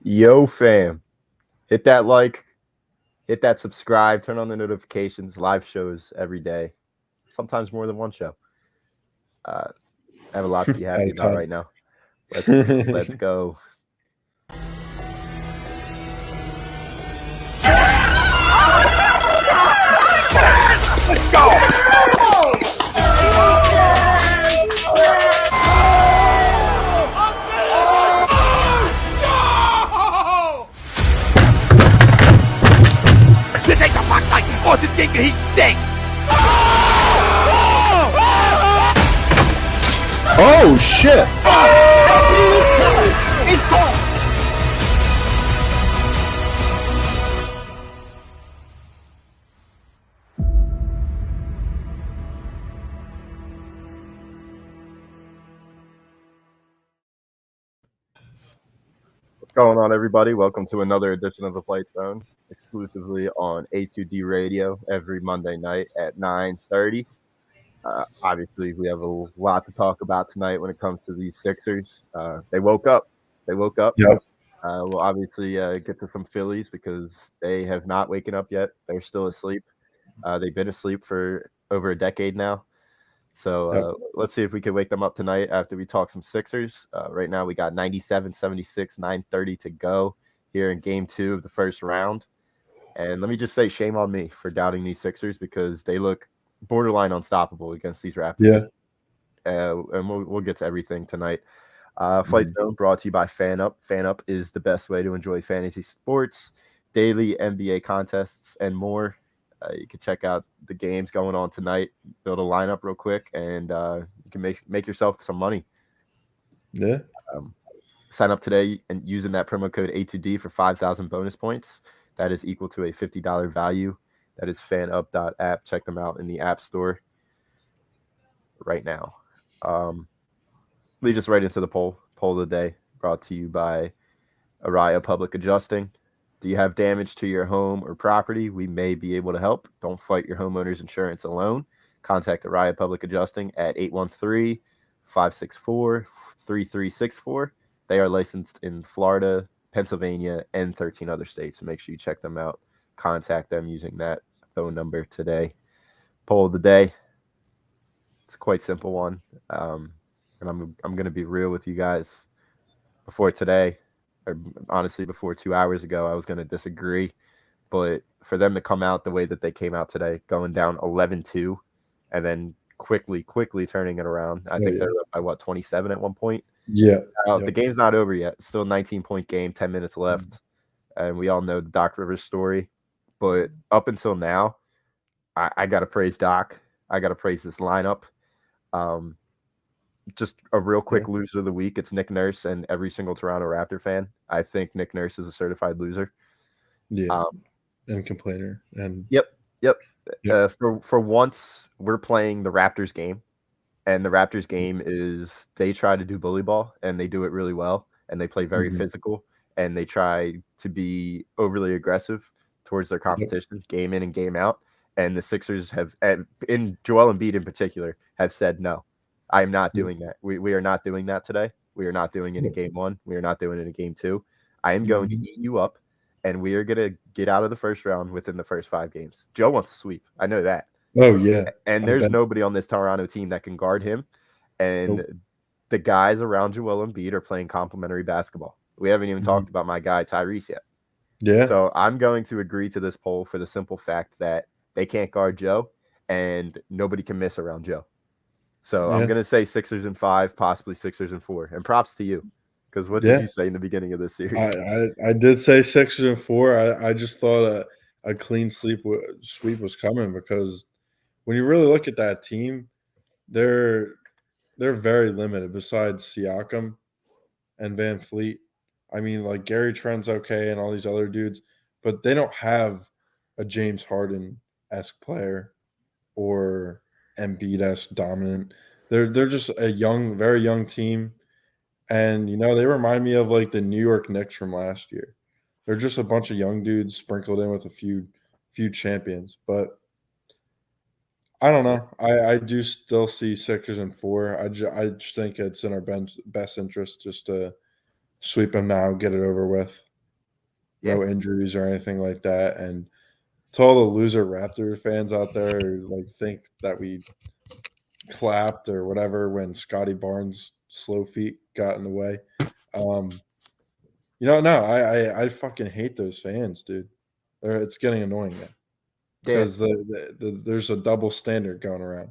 Yo, fam, hit that like, hit that subscribe, turn on the notifications. Live shows every day, sometimes more than one show. Uh, I have a lot to be At happy a about time. right now. Let's go. Let's go! This ain't the Rock Night, or this game he stinks! Oh shit! It's gone! What's going on, everybody? Welcome to another edition of the Flight Zone, exclusively on A2D Radio every Monday night at 9:30. Obviously, we have a lot to talk about tonight when it comes to these Sixers. They woke up. They woke up. Yep. We'll obviously get to some Phillies because they have not waken up yet. They're still asleep. They've been asleep for over a decade now. So Yep. let's see if we can wake them up tonight after we talk some Sixers. Right now we got 97-76, 9:30 to go here in game 2 of the first round. And let me just say shame on me for doubting these Sixers because they look borderline unstoppable against these Raptors. Yeah. And we'll get to everything tonight. Flight Zone brought to you by Fan Up. Fan Up is the best way to enjoy fantasy sports, daily NBA contests, and more. You can check out the games going on tonight, build a lineup real quick, and you can make yourself some money. Yeah. Sign up today and using that promo code A2D for 5,000 bonus points. That is equal to a $50 value. That is fanup.app. Check them out in the App Store right now. Lead us right into the poll of the day, brought to you by Araya Public Adjusting. Do you have damage to your home or property? We may be able to help. Don't fight your homeowner's insurance alone. Contact Araya Public Adjusting at 813-564-3364. They are licensed in Florida, Pennsylvania, and 13 other states. So make sure you check them out. Contact them using that phone number today. Poll of the day. It's a quite simple one. And I'm going to be real with you guys. Before today, or honestly before 2 hours ago, I was going to disagree. But for them to come out the way that they came out today, going down 11-2, and then quickly turning it around. I think they're up by, 27 at one point? Yeah. The game's not over yet. Still a 19-point game, 10 minutes left. And we all know the Doc Rivers story. But up until now, I got to praise Doc. I got to praise this lineup. Just a real quick loser of the week. It's Nick Nurse and every single Toronto Raptor fan. I think Nick Nurse is a certified loser. Yeah. And complainer. And Yep. For once, we're playing the Raptors game, and the Raptors game is they try to do bully ball, and they do it really well, and they play very physical, and they try to be overly aggressive towards their competition, game in and game out. And the Sixers have, in Joel Embiid in particular, have said no. I am not doing that. We are not doing that today. We are not doing it in game 1. We are not doing it in game 2. I am going to eat you up, and we are going to get out of the first round within the first 5 games. Joe wants to sweep. I know that. Oh, yeah. And there's nobody on this Toronto team that can guard him. And the guys around Joel Embiid are playing complimentary basketball. We haven't even talked about my guy Tyrese yet. Yeah. So I'm going to agree to this poll for the simple fact that they can't guard Joe, and nobody can miss around Joe. So I'm going to say Sixers in 5, possibly Sixers in 4. And props to you, because what did you say in the beginning of this series? I did say Sixers in 4. I just thought a clean sweep was coming because when you really look at that team, they're very limited besides Siakam and Van Fleet. I mean, like Gary Trent's okay and all these other dudes, but they don't have a James Harden-esque player or Embiid-esque dominant. They're just a very young team. And, they remind me of like the New York Knicks from last year. They're just a bunch of young dudes sprinkled in with a few champions. But I don't know. I do still see Sixers in 4. I just think it's in our best interest just to sweep them now, get it over with. no injuries or anything like that. And to all the loser Raptor fans out there who like think that we clapped or whatever when Scottie Barnes' slow feet got in the way. No, I fucking hate those fans, dude. It's getting annoying now Yeah. because there's a double standard going around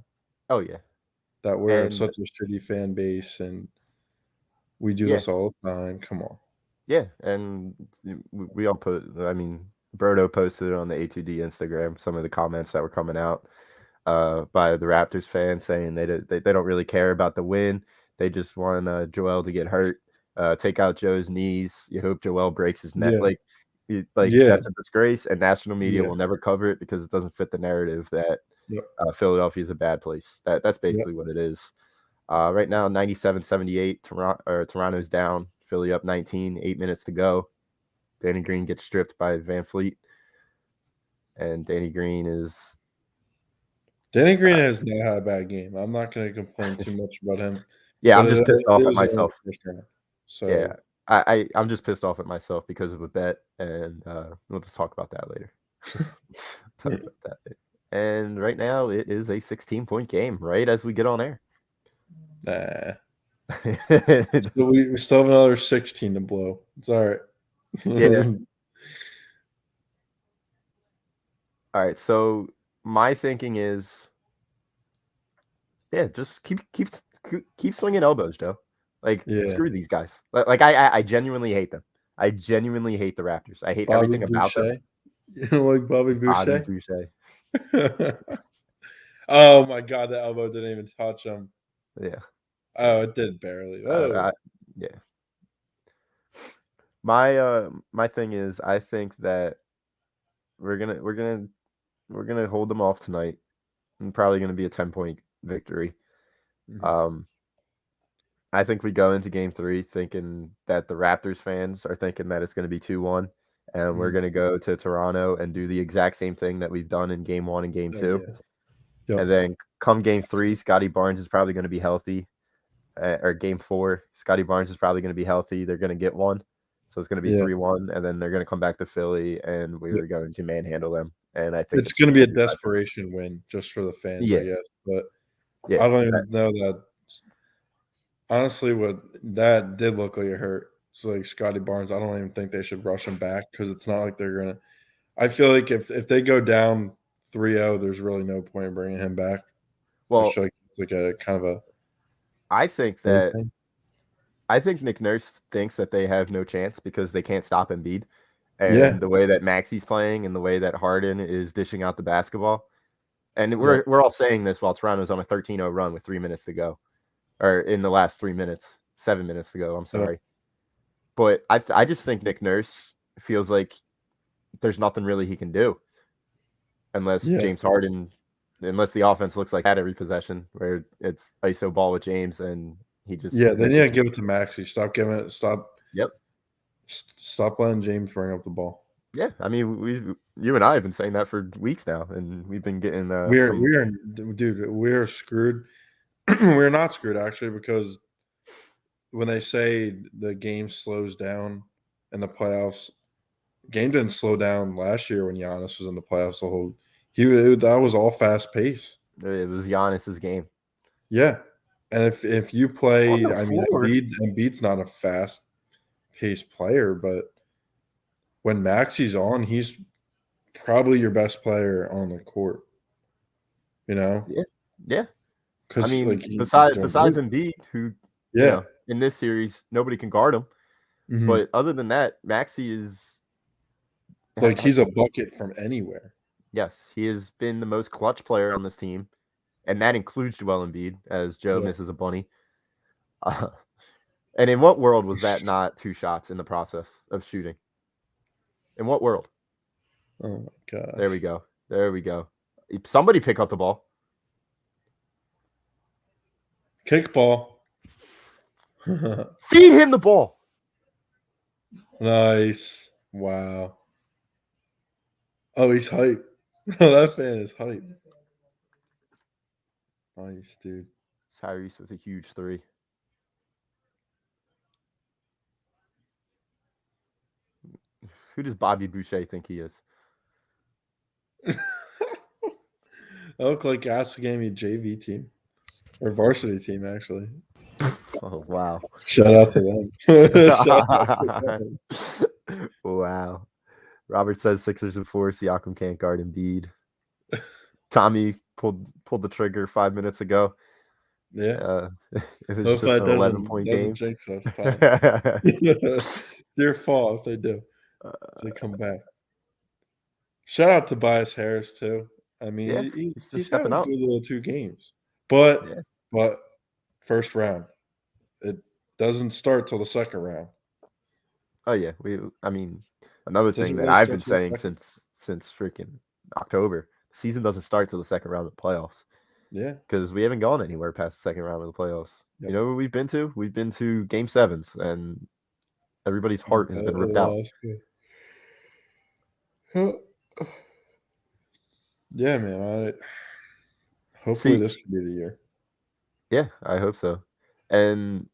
Oh yeah. that we're And such a shitty fan base and we do yeah. this all the time. Come on. Yeah, and we all I mean, Berto posted it on the A2D Instagram, some of the comments that were coming out by the Raptors fans saying they don't really care about the win. They just want Joel to get hurt, take out Joe's knees. You hope Joel breaks his neck. Yeah. Like Yeah. that's a disgrace, and national media Yeah. will never cover it because it doesn't fit the narrative that Yep. Philadelphia is a bad place. That's basically Yep. what it is. Right now, 97-78, Toronto's down. Philly up 19, 8 minutes to go. Danny Green gets stripped by Van Fleet. And Danny Green has not had a bad game. I'm not going to complain too much about him. Yeah, I'm just pissed off at myself. So yeah, I'm just pissed off at myself because of a bet, and we'll just talk about that later. Talk about that later. And right now, it is a 16-point game, right as we get on air. Nah. So we still have another 16 to blow. It's all right. Yeah. All right. So my thinking is, yeah, just keep swinging elbows, Joe. Like, screw these guys. Like I genuinely hate them. I genuinely hate the Raptors. I hate everything about them. You don't like Bobby Boucher? Bobby Boucher. Oh my god, the elbow didn't even touch him. Yeah. Oh, it did barely. Oh. Yeah. My thing is, I think that we're gonna hold them off tonight, and probably gonna be a 10-point victory. Mm-hmm. I think we go into game 3 thinking that the Raptors fans are thinking that it's going to be 2-1, and we're going to go to Toronto and do the exact same thing that we've done in game 1 and game 2. Yeah. Yep. And then come game 3, Scottie Barnes is probably going to be healthy. Or game 4, Scottie Barnes is probably going to be healthy. They're going to get one. So it's going to be 3-1, and then they're going to come back to Philly, and we're going to manhandle them. And I think it's going to be a desperation win just for the fans, I guess. But I don't even know that. Honestly, what that did look like it hurt. So like Scottie Barnes, I don't even think they should rush him back because it's not like they're gonna. I feel like if they go down 3-0, there's really no point in bringing him back. Well, like it's like a kind of a. I think Nick Nurse thinks that they have no chance because they can't stop Embiid, and the way that Maxey's playing and the way that Harden is dishing out the basketball, and we're all saying this while Toronto's on a 13-0 run with 3 minutes to go. Or in the last 3 minutes, 7 minutes ago. I'm sorry. But I just think Nick Nurse feels like there's nothing really he can do unless James Harden, unless the offense looks like that every possession where it's ISO ball with James and he just. Yeah, they need to give it to Maxey. Stop Yep. Stop letting James bring up the ball. Yeah, I mean, you and I have been saying that for weeks now, and we've been getting. We're screwed. We're not screwed actually because when they say the game slows down in the playoffs, game didn't slow down last year when Giannis was in the playoffs. That was all fast pace. It was Giannis's game. Yeah, and if you play, I mean, Embiid's not a fast paced player, but when Maxey's on, he's probably your best player on the court. You know? Yeah. Because I mean, besides Embiid, who in this series nobody can guard him. Mm-hmm. But other than that, Maxey is like he's a bucket from anywhere. Yes, he has been the most clutch player on this team, and that includes Joel Embiid, as Joe misses a bunny. And in what world was that not 2 shots in the process of shooting? In what world? Oh my god! There we go. Somebody pick up the ball. Kickball. Feed him the ball. Nice. Wow. Oh, he's hype. That fan is hype. Nice, dude. Tyrese with a huge 3. Who does Bobby Boucher think he is? I look like Asagami JV team or varsity team actually. Oh wow! Shout out to them. Shout out to them. Wow. Robert says Sixers and 4. Siakam can't guard Embiid. Tommy pulled the trigger 5 minutes ago. Yeah. It was Hope just that an 11-point doesn't game. jinx us, Tom. It's your fault if they do. If they come back. Shout out to Tobias Harris too. I mean, Yeah, he's just having stepping a up. good little 2 games, but Yeah. first round, it doesn't start till the second round. Oh yeah, I mean, another Doesn't thing that really I've start been till the saying second. since freaking October, the season doesn't start till the second round of the playoffs. Yeah, Because we haven't gone anywhere past the second round of the playoffs. Yep. You know what we've been to? We've been to Game 7s, and everybody's heart has been ripped out. Yeah, man. Hopefully this could be the year. Yeah, I hope so. And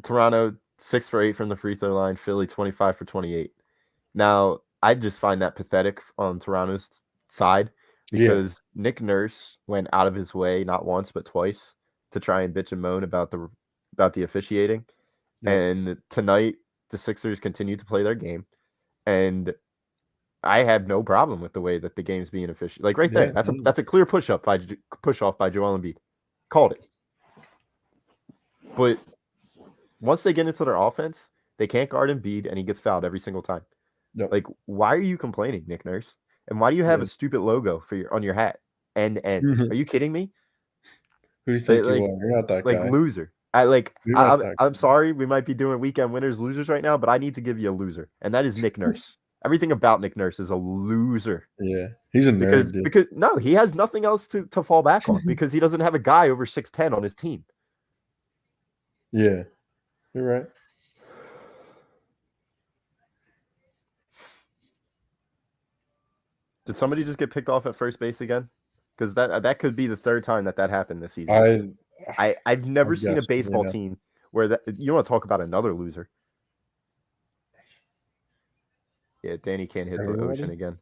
Toronto 6 for 8 from the free throw line. Philly 25 for 28. Now I just find that pathetic on Toronto's side because Nick Nurse went out of his way not once but twice to try and bitch and moan about the officiating. Yep. And tonight the Sixers continue to play their game, and I had no problem with the way that the game's being officiated. Like there, that's a clear push off by Joel Embiid. Called it. But once they get into their offense, they can't guard Embiid, and he gets fouled every single time. Yep. Like, why are you complaining, Nick Nurse? And why do you have a stupid logo on your hat? N. Are you kidding me? Who do you think you are? You're not that guy. Like loser. I'm sorry, we might be doing weekend winners, losers right now, but I need to give you a loser, and that is Nick Nurse. Everything about Nick Nurse is a loser. Yeah, he's a nerd, dude. Because no, he has nothing else to fall back on because he doesn't have a guy over 6'10" on his team. Yeah, you're right. Did somebody just get picked off at first base again? Because that could be the third time that happened this season. I've never seen a baseball team where you want to talk about another loser. Yeah, Danny can't hit the ocean again.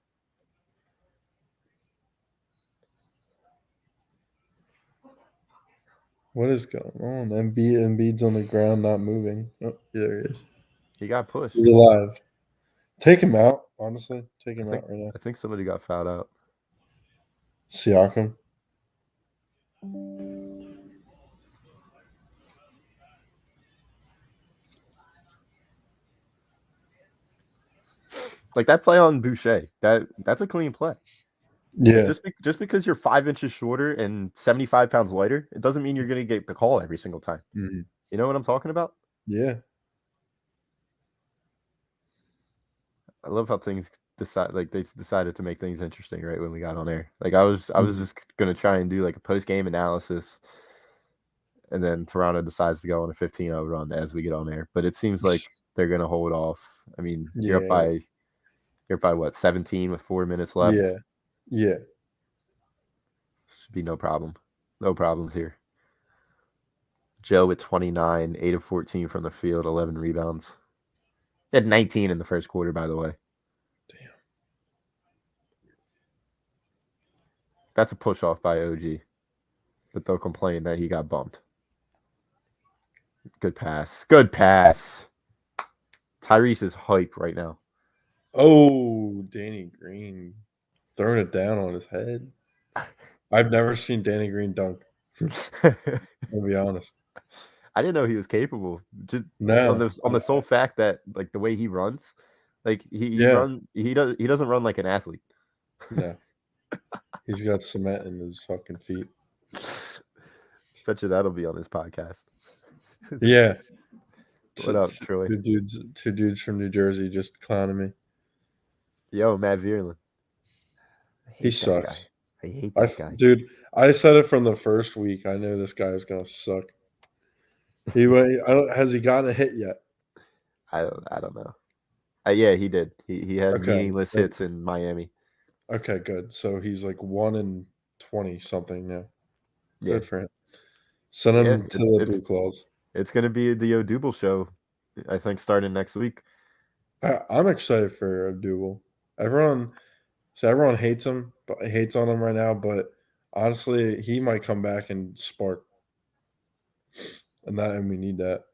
What is going on? Embiid's on the ground, not moving. Oh, there he is. He got pushed. He's alive. Take him out, honestly. Take him out right now. I think somebody got fouled out. Siakam. Like that play on Boucher, that's a clean play. Yeah. Just because you're 5 inches shorter and 75 pounds lighter, it doesn't mean you're going to get the call every single time. Mm-hmm. You know what I'm talking about? Yeah. I love how things they decided to make things interesting right when we got on air. Like I was just going to try and do like a post-game analysis, and then Toronto decides to go on a 15-0 run as we get on air. But it seems like they're going to hold off. I mean, you're up by what, 17 with 4 minutes left? Yeah. Should be no problem. No problems here. Joe with 29, 8 of 14 from the field, 11 rebounds. He had 19 in the first quarter, by the way. Damn. That's a push off by OG. But they'll complain that he got bumped. Good pass. Tyrese is hype right now. Oh, Danny Green throwing it down on his head. I've never seen Danny Green dunk. I'll be honest. I didn't know he was capable. Just on the sole fact that like the way he runs, like he doesn't run like an athlete. No. He's got cement in his fucking feet. Bet you that'll be on this podcast. Yeah. What up, Troy? Two dudes from New Jersey just clowning me. Yo, Matt Vierlin. He sucks. Guy. I hate that guy. Dude, I said it from the first week. I knew this guy was gonna suck. Has he gotten a hit yet? I don't know. Yeah, he did. He had meaningless hits in Miami. Okay, good. So he's like 1-20 something now. Yeah. Good for him. Send him to the Blue Claws. It's gonna be the Odubel show, I think, starting next week. I'm excited for Abdul. Everyone hates him, but hates on him right now. But honestly, he might come back and spark, and we need that.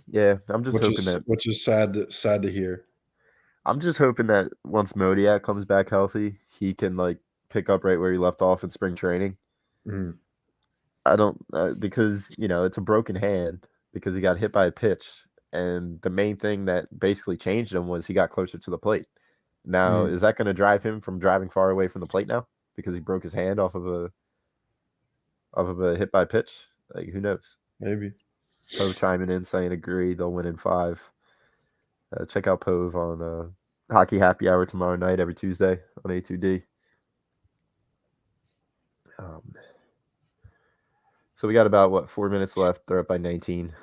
Yeah, I'm just hoping that Which is sad to hear. I'm just hoping that once Modiak comes back healthy, he can like pick up right where he left off in spring training. Mhm. I don't because it's a broken hand because he got hit by a pitch, and the main thing that basically changed him was he got closer to the plate. Now, Mhm. is that going to drive him from driving far away from the plate now because he broke his hand off of a hit by pitch? Like, who knows? Maybe. Pove chiming in saying agree they'll win in 5. Check out Pove on Hockey Happy Hour tomorrow night every Tuesday on A2D. So we got about 4 minutes left. They're up by 19.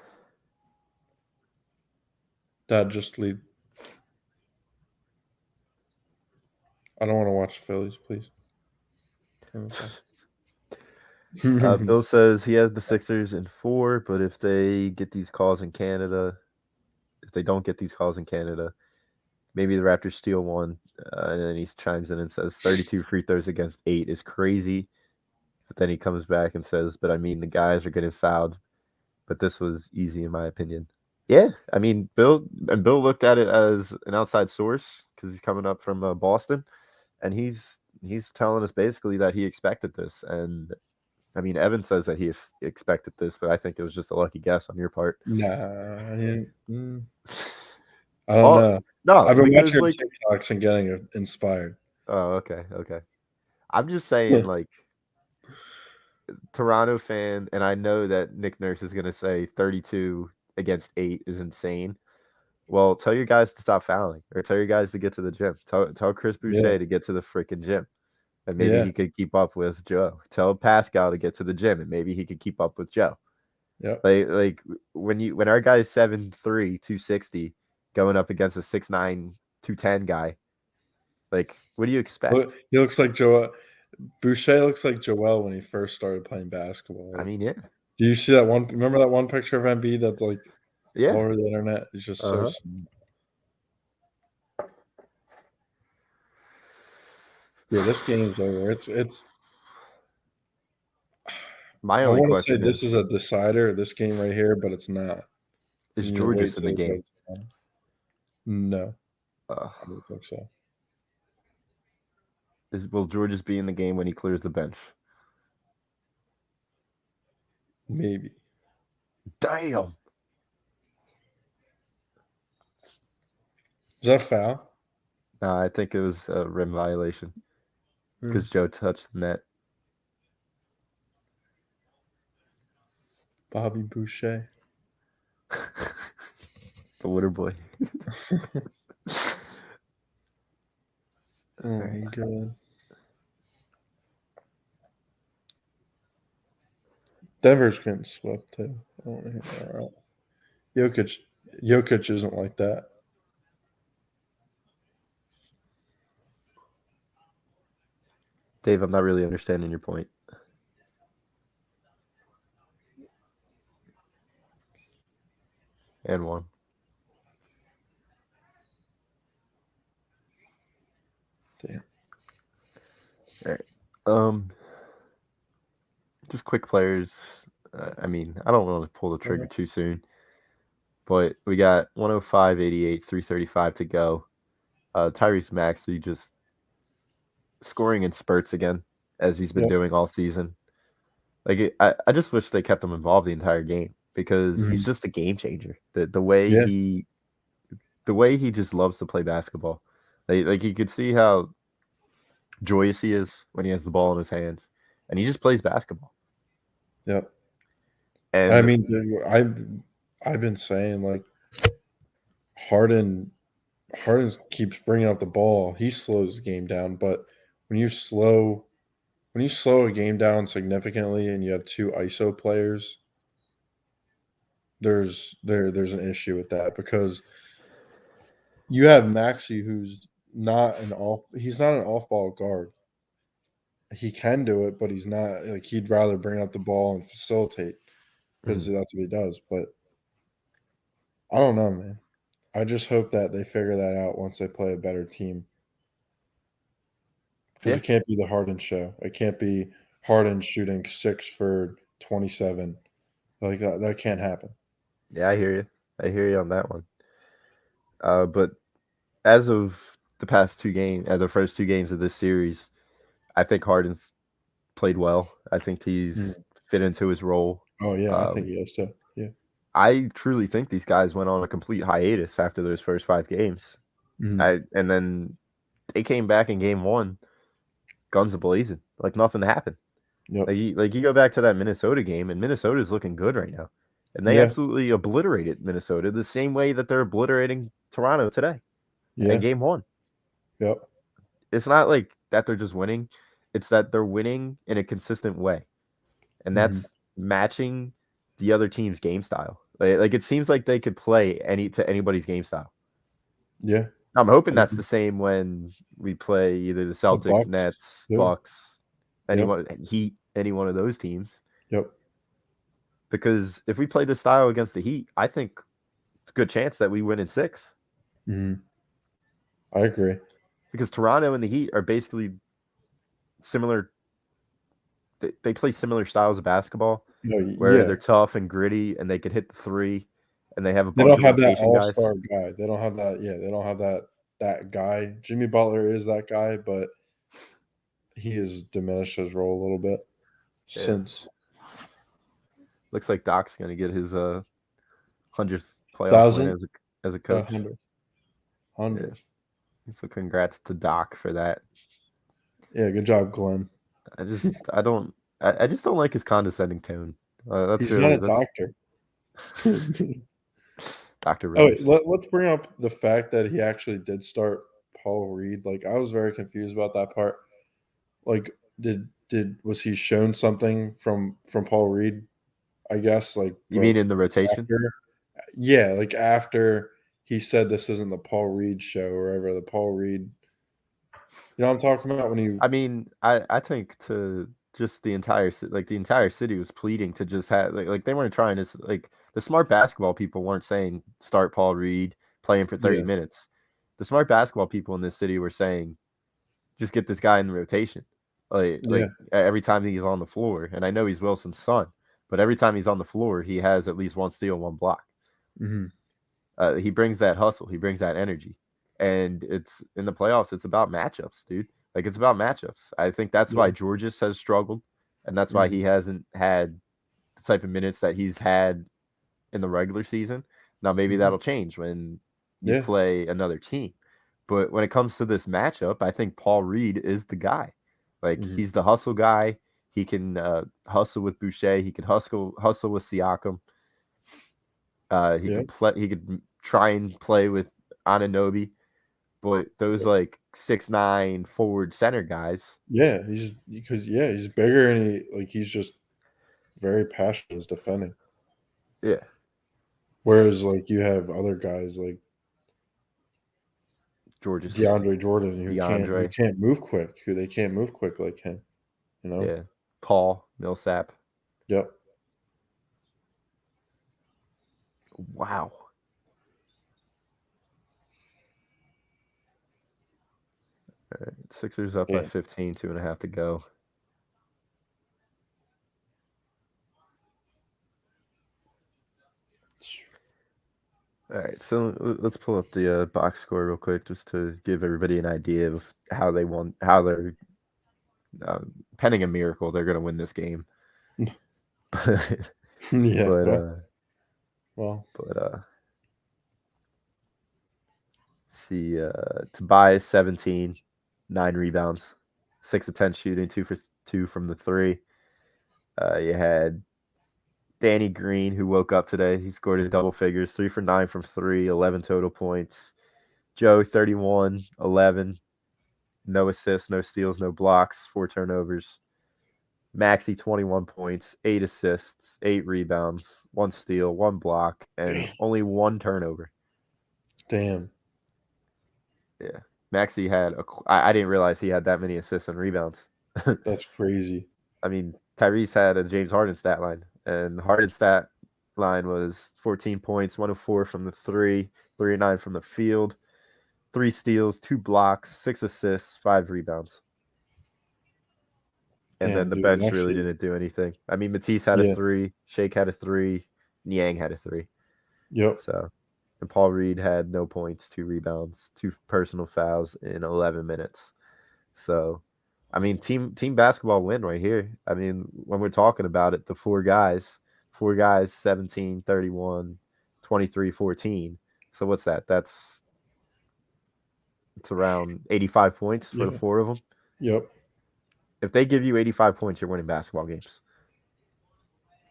Dad, just leave. I don't want to watch the Phillies, please. Bill says he has the Sixers in 4, but if they get these calls in Canada, if they don't get these calls in Canada, maybe the Raptors steal 1. And then he chimes in and says 32 free throws against 8 is crazy. But then he comes back and says, but I mean, the guys are getting fouled. But this was easy in my opinion. Yeah, I mean, Bill looked at it as an outside source because he's coming up from Boston, and he's telling us basically that he expected this. And I mean, Evan says that he expected this, but I think it was just a lucky guess on your part. Nah, I don't know. No, I've been because watching TikToks and getting inspired. Oh, okay. I'm just saying, like, Toronto fan, and I know that Nick Nurse is going to say 32 against 8 is insane. Well, tell your guys to stop fouling, or tell your guys to get to the gym. Tell Chris Boucher to get to the freaking gym, and maybe he could keep up with Joe. Tell Pascal to get to the gym, and maybe he could keep up with Joe. Yeah. Like when our guy's 7'3", 260, going up against a 6'9", 210 guy, like, what do you expect? He looks like Joel. Boucher looks like Joel when he first started playing basketball. I mean, yeah. Do you see that one? Remember that one picture of Embiid that's like all over the internet? It's just so smart. Yeah, this game's over. It's. My only question this is a decider, this game right here, but it's not. Is Georges in the game? No, I don't think so. Will Georges be in the game when he clears the bench? Maybe. Damn. Is that a foul? No, I think it was a rim violation because Joe touched the net. Bobby Boucher. The water boy. Oh my god. Denver's getting swept too. I don't hear that. Jokic isn't like that. Dave, I'm not really understanding your point. And 1. Damn. All right. Just quick players. I mean, I don't want to pull the trigger too soon, but we got 105, 88, 335 to go. Tyrese Maxey just scoring in spurts again, as he's been doing all season. Like, I just wish they kept him involved the entire game because he's just a game changer. The way he just loves to play basketball. Like you could see how joyous he is when he has the ball in his hands, and he just plays basketball. Yep. And I mean, I've been saying, like, Harden keeps bringing up the ball. He slows the game down, but when you slow a game down significantly and you have 2 ISO players, there's an issue with that because you have Maxey, who's not an off-ball guard. He can do it, but he's not. Like, he'd rather bring up the ball and facilitate because that's what he does. But I don't know, man. I just hope that they figure that out once they play a better team. Because it can't be the Harden show. It can't be Harden shooting 6 for 27. Like that can't happen. Yeah, I hear you. I hear you on that one. But as of the past two games, the first two games of this series, I think Harden's played well. I think he's fit into his role. Oh yeah, I think he is too. Yeah. I truly think these guys went on a complete hiatus after those first 5 games. And then they came back in game 1, guns a-blazing, like nothing happened. Yep. Like you go back to that Minnesota game, and Minnesota's looking good right now. And they absolutely obliterated Minnesota the same way that they're obliterating Toronto today in game 1. Yep. It's not like that they're just winning. It's that they're winning in a consistent way. And that's matching the other team's game style. Like it seems like they could play to anybody's game style. Yeah. I'm hoping that's the same when we play either the Celtics, Bucks, Nets, yeah. Bucks, anyone, Heat, any one of those teams. Yep. Because if we play this style against the Heat, I think it's a good chance that we win in 6. I agree. Because Toronto and the Heat are basically similar. They play similar styles of basketball where they're tough and gritty and they could hit the 3 and they have a bunch of rotation guys. They don't have that all-star guy. They don't have that. Yeah, they don't have that guy. Jimmy Butler is that guy, but he has diminished his role a little bit since. Looks like Doc's going to get his 100th playoff win as a coach. 100. Yeah. So congrats to Doc for that. Yeah, good job, Glenn. I just don't like his condescending tone. He's not a doctor. Dr. Oh, wait, let's bring up the fact that he actually did start Paul Reed. Like, I was very confused about that part. Like, was he shown something from Paul Reed? I guess, like, you mean in the rotation? Yeah, like after he said this isn't the Paul Reed show or whatever. The Paul Reed. You know what I'm talking about? When he. I mean, I think to just the entire city was pleading to just have like they weren't trying to like the smart basketball people weren't saying start Paul Reed, play him for 30 minutes. The smart basketball people in this city were saying just get this guy in the rotation. Like every time he's on the floor, and I know he's Wilson's son, but every time he's on the floor, he has at least 1 steal, 1 block. He brings that hustle, he brings that energy, and it's in the playoffs. It's about matchups, dude. Like it's about matchups. I think that's why Georges has struggled, and that's why he hasn't had the type of minutes that he's had in the regular season. Now maybe that'll change when you play another team, but when it comes to this matchup, I think Paul Reed is the guy. Like he's the hustle guy. He can hustle with Boucher. He can hustle with Siakam. He could play. He could try and play with Anunoby, but those like 6'9" forward center guys. Yeah, he's bigger and he's just very passionate as defending. Yeah. Whereas like you have other guys like Georges, DeAndre Jordan who can't move quick. They can't move quick like him. You know. Yeah. Paul Millsap. Yep. Wow. All right. Sixers up by 15, 2.5 to go. All right, so let's pull up the box score real quick just to give everybody an idea of how they won, how they're pending a miracle, they're going to win this game. See, Tobias 17, 9 rebounds, 6 of 10 shooting, 2 for 2 from the 3. You had Danny Green, who woke up today. He scored in double figures, 3 for 9 from 3, 11 total points. Joe 31, 11, no assists, no steals, no blocks, 4 turnovers. Maxey 21 points, 8 assists, 8 rebounds, 1 steal, 1 block, and only 1 turnover. Damn. Yeah. Maxey had I didn't realize he had that many assists and rebounds. That's crazy. I mean, Tyrese had a James Harden stat line, and Harden's stat line was 14 points, 104 from the 3, 3 of 9 from the field, 3 steals, 2 blocks, 6 assists, 5 rebounds. And then Damn, the dude, bench really actually, didn't do anything. I mean, Matisse had a yeah. 3, Shake had a 3, Niang had a 3. Yep. So, and Paul Reed had no points, 2 rebounds, 2 personal fouls in 11 minutes. So, I mean, team basketball win right here. I mean, when we're talking about it, the four guys, 17, 31, 23, 14. So what's that? It's around 85 points for the Yeah. 4 of them. Yep. If they give you 85 points, you're winning basketball games.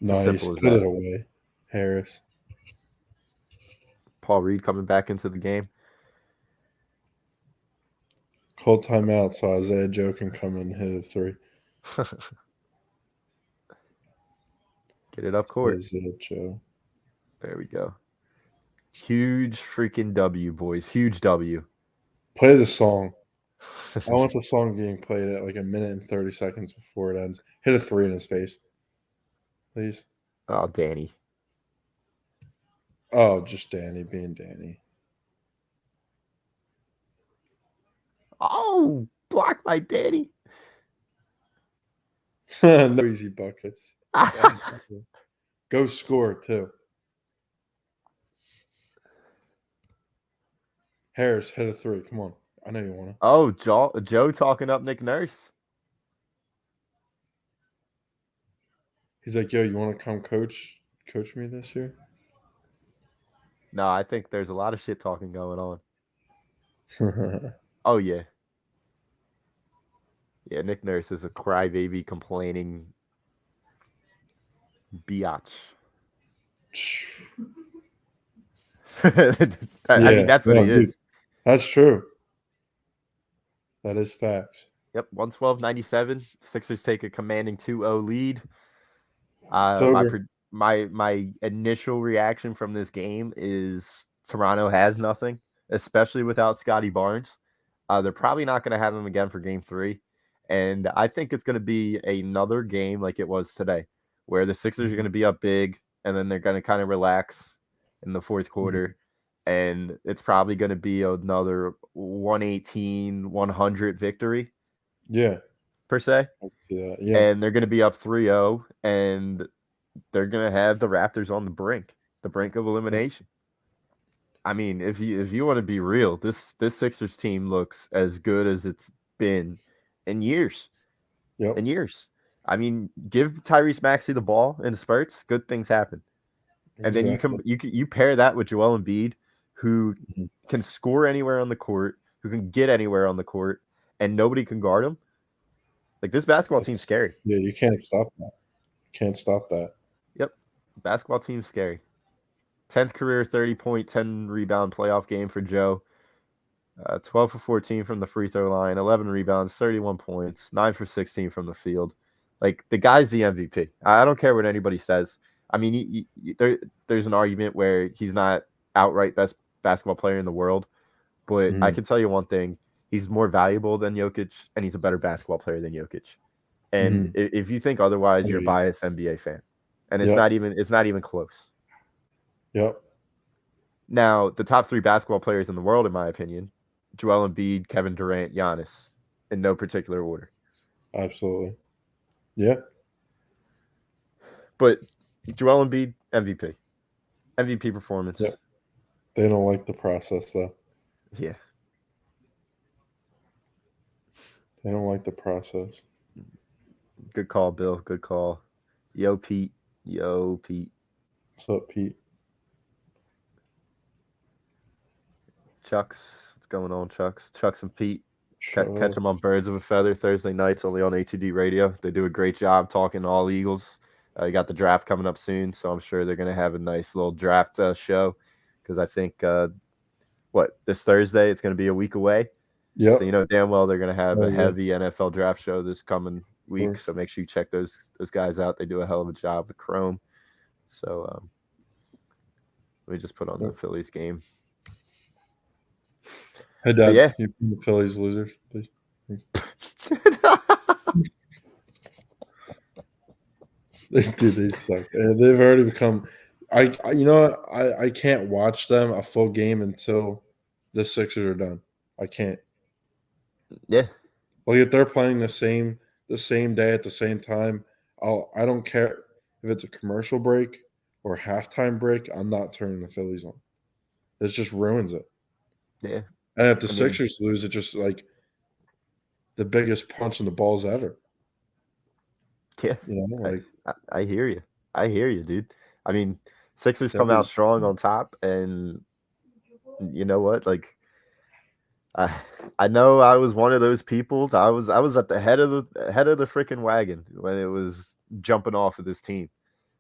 It's as Nice. simple as Put that. it away, Harris. Paul Reed coming back into the game. Call timeout so Isaiah Joe can come and hit a 3. Get it up court. Isaiah Joe. There we go. Huge freaking W, boys. Huge W. Play the song. I want the song being played at like a minute and 30 seconds before it ends. Hit a 3 in his face. Please. Oh, Danny. Oh, just Danny being Danny. Oh, blocked by Danny. No easy buckets. Go score, too. Harris, hit a 3. Come on. I know you want to. Oh, Joe talking up Nick Nurse. He's like, yo, you want to come coach me this year? No, I think there's a lot of shit talking going on. Oh, yeah. Yeah, Nick Nurse is a crybaby complaining biatch. I mean, that's what he is. That's true. That is facts. Yep, 112-97. Sixers take a commanding 2-0 lead. My initial reaction from this game is Toronto has nothing, especially without Scottie Barnes. They're probably not going to have him again for game 3. And I think it's going to be another game like it was today, where the Sixers are going to be up big, and then they're going to kind of relax in the fourth quarter. And it's probably going to be another 118-100 victory. Yeah. Per se. Yeah. And they're going to be up 3-0, and they're going to have the Raptors on the brink of elimination. I mean, if you want to be real, this Sixers team looks as good as it's been in years. Yep. In years. I mean, give Tyrese Maxey the ball in spurts, good things happen. And then you pair that with Joel Embiid, who can score anywhere on the court, who can get anywhere on the court, and nobody can guard him. Like, this basketball team's scary. Yeah, you can't stop that. Can't stop that. Yep. Basketball team's scary. 10th career 30-point, 10-rebound playoff game for Joe. 12 for 14 from the free throw line, 11 rebounds, 31 points, 9 for 16 from the field. Like, the guy's the MVP. I don't care what anybody says. I mean, there's an argument where he's not outright best basketball player in the world, but I can tell you one thing. He's more valuable than Jokic, and he's a better basketball player than Jokic. And if you think otherwise, you're a biased NBA fan. And it's not even close. Yep. Now, the top 3 basketball players in the world, in my opinion, Joel Embiid, Kevin Durant, Giannis, in no particular order. Absolutely. Yeah. But Joel Embiid, MVP. MVP performance. Yep. They don't like the process, though. Yeah. They don't like the process. Good call, Bill. Good call. Yo, Pete. What's up, Pete? Chucks. What's going on, Chucks? Chucks and Pete. Catch them on Birds of a Feather Thursday nights, only on A2D Radio. They do a great job talking to all Eagles. You got the draft coming up soon, so I'm sure they're going to have a nice little draft show, because I think, this Thursday, it's going to be a week away. Yeah. So you know damn well they're going to have a heavy NFL draft show this coming week, so make sure you check those guys out. They do a hell of a job with Chrome. So let me just put on the Phillies game. Hey, Dad, you the Phillies losers, please. Dude, they suck. They've already become I can't watch them a full game until the Sixers are done. I can't. Yeah. Like if they're playing the same day at the same time, I don't care if it's a commercial break or halftime break. I'm not turning the Phillies on. It just ruins it. Yeah. And if the I mean, Sixers lose, it's just like the biggest punch in the balls ever. yeah. Like I hear you. I hear you, dude. I mean, Sixers come that'd out strong on top, and you know what? Like, I know I was one of those people. I was at the head of the freaking wagon when it was jumping off of this team,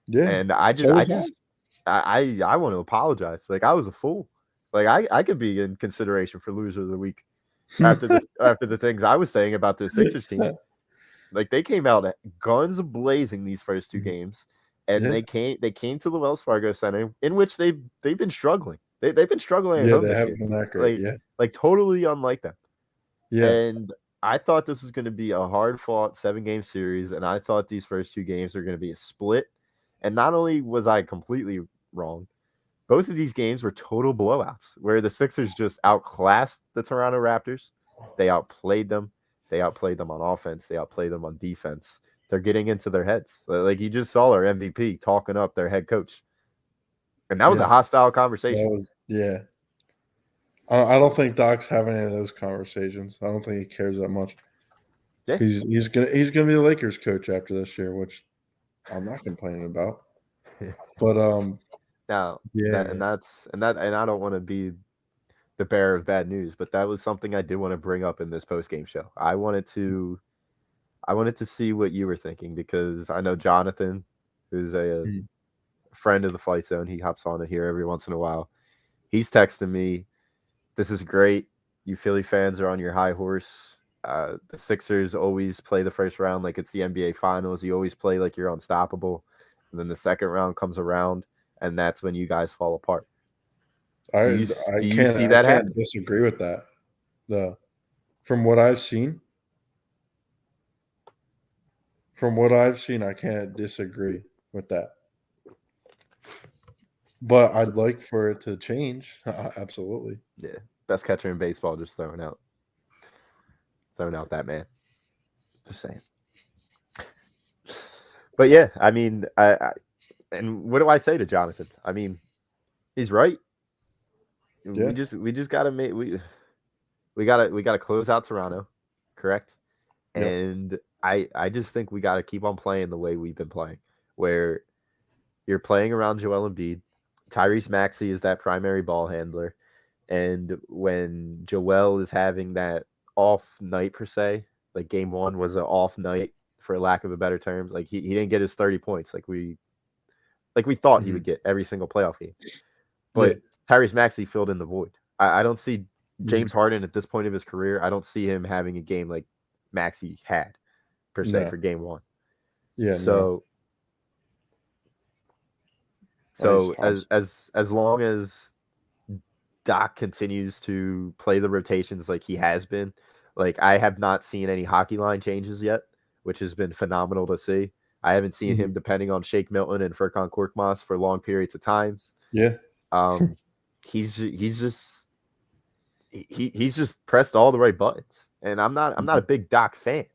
yeah. and I So was I. want to apologize. Like I was a fool. Like I could be in consideration for loser of the week after the things I was saying about the Sixers team. Like they came out guns blazing these first two games, and Yeah. they came to the Wells Fargo Center, in which they've been struggling. They've been struggling at Yeah, home they this haven't year. been that great. Like totally unlike them. Yeah. And I thought this was going to be a hard fought 7-game series, and I thought these first two games were going to be a split. And not only was I completely wrong, both of these games were total blowouts where the Sixers just outclassed the Toronto Raptors. They outplayed them. They outplayed them on offense. They outplayed them on defense. They're getting into their heads. Like you just saw our MVP talking up their head coach. And that was a hostile conversation. I don't think Doc's having any of those conversations. I don't think he cares that much. Yeah. He's gonna be the Lakers coach after this year, which I'm not complaining about. But now yeah, and I don't want to be the bearer of bad news, but that was something I did want to bring up in this post-game show. I wanted to see what you were thinking, because I know Jonathan, who's a friend of the Flight Zone, he hops on it here every once in a while. He's texting me, "This is great. You Philly fans are on your high horse. The Sixers always play the first round like it's the NBA Finals. You always play like you're unstoppable. And then the second round comes around, and that's when you guys fall apart." Do you see that I happen? can't disagree with that. From what I've seen, I can't disagree with that. But I'd like for it to change. Absolutely. Yeah. Best catcher in baseball just throwing out that man. Just saying. But yeah, I mean, and what do I say to Jonathan? I mean, he's right. Yeah. We just gotta make we gotta close out Toronto, correct? Yep. And I just think we gotta keep on playing the way we've been playing, where you're playing around Joel Embiid. Tyrese Maxey is that primary ball handler. And when Joel is having that off night per se, like game one was an off night for lack of a better terms, like he didn't get his 30 points like we thought he would get every single playoff game. But Tyrese Maxey filled in the void. I don't see James Harden at this point of his career. I don't see him having a game like Maxey had per se for game one. Yeah. So as long as Doc continues to play the rotations like he has been, like I have not seen any hockey line changes yet, which has been phenomenal to see. I haven't seen him depending on Shake Milton and Furkan Korkmaz for long periods of times. Yeah. He's just pressed all the right buttons. And I'm not a big Doc fan.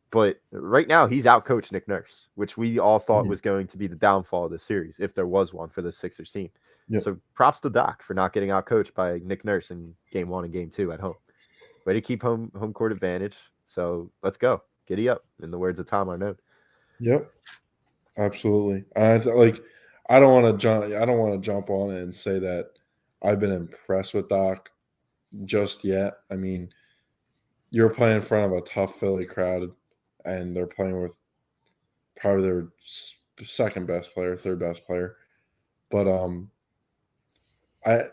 But right now, he's outcoached Nick Nurse, which we all thought was going to be the downfall of the series, if there was one for the Sixers team. Yep. So props to Doc for not getting outcoached by Nick Nurse in game one and game two at home. Way to keep home court advantage. So let's go. Giddy up, in the words of Tom Arnott. Yep. Absolutely. I don't want to jump on it and say that I've been impressed with Doc just yet. I mean, you're playing in front of a tough Philly crowd, and they're playing with probably their second best player, third best player. But I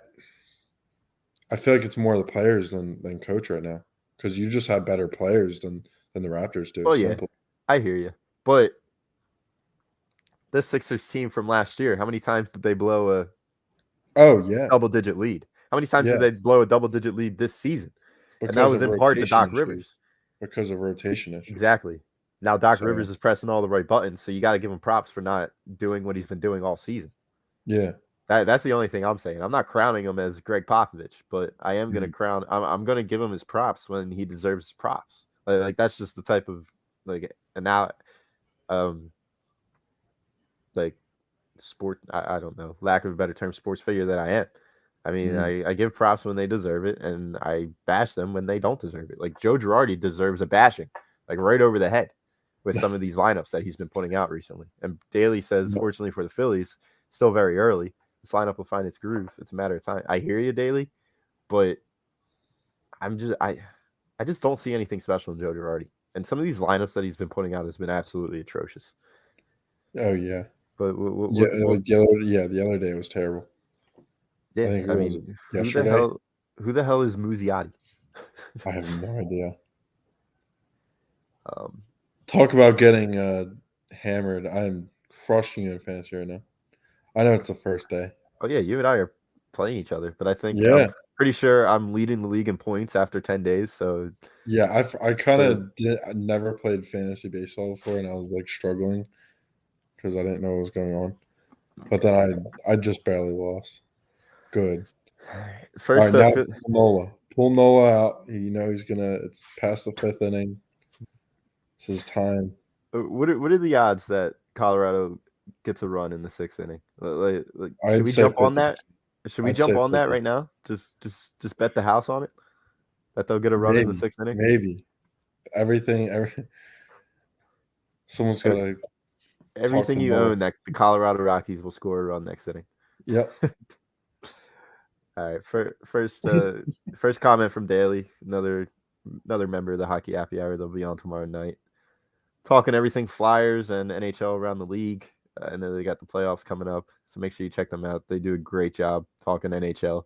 feel like it's more the players than coach right now, because you just have better players than the Raptors do. Oh yeah, I hear you. But this Sixers team from last year, how many times did they blow a double-digit lead? How many times did they blow a double-digit lead this season? Because and that was in part to Doc Rivers. Because of rotation issues. Exactly. Now Doc Rivers is pressing all the right buttons, so you got to give him props for not doing what he's been doing all season. Yeah. That's the only thing I'm saying. I'm not crowning him as Greg Popovich, but I am going to crown. I'm going to give him his props when he deserves his props. Like that's just the type of like like sport. I don't know, lack of a better term, sports figure that I am. I mean, I give props when they deserve it, and I bash them when they don't deserve it. Like Joe Girardi deserves a bashing, like right over the head, with some of these lineups that he's been putting out recently. And Daly says, fortunately for the Phillies, still very early. This lineup will find its groove. It's a matter of time. I hear you, Daly, but I just don't see anything special in Joe Girardi. And some of these lineups that he's been putting out has been absolutely atrocious. Oh yeah. But the other day was terrible. Yeah, I mean, yesterday. Who the hell is Muziati? I have no idea. Talk about getting hammered. I'm crushing you in fantasy right now. I know it's the first day. Oh yeah, you and I are playing each other, but I think Yeah. I'm pretty sure I'm leading the league in points after 10 days. So yeah, I kind of never played fantasy baseball before, and I was like struggling because I didn't know what was going on. But then I just barely lost. Good. First, all right, now pull Nola out. He's gonna. It's past the 5th inning. It's his time. What are the odds that Colorado gets a run in the 6th inning? Should we jump on that? Should we jump on that right now? Just bet the house on it that they'll get a run in the 6th inning. Maybe someone's got to. Everything you own that the Colorado Rockies will score a run next inning. Yep. All right. First comment from Daly, another member of the Hockey Happy Hour. They'll be on tomorrow night, talking everything Flyers and NHL around the league. And then they got the playoffs coming up, so make sure you check them out. They do a great job talking NHL.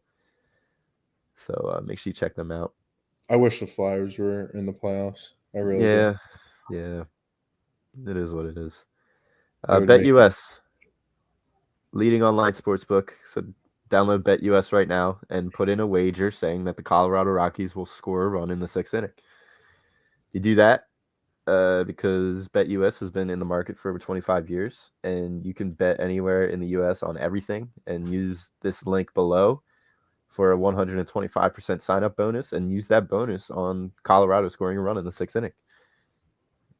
So make sure you check them out. I wish the Flyers were in the playoffs. I really do. Yeah. It is what it is. BetUS, leading online sportsbook. So download BetUS right now and put in a wager saying that the Colorado Rockies will score a run in the 6th inning. You do that because BetUS has been in the market for over 25 years, and you can bet anywhere in the U.S. on everything, and use this link below for a 125% sign-up bonus, and use that bonus on Colorado scoring a run in the 6th inning.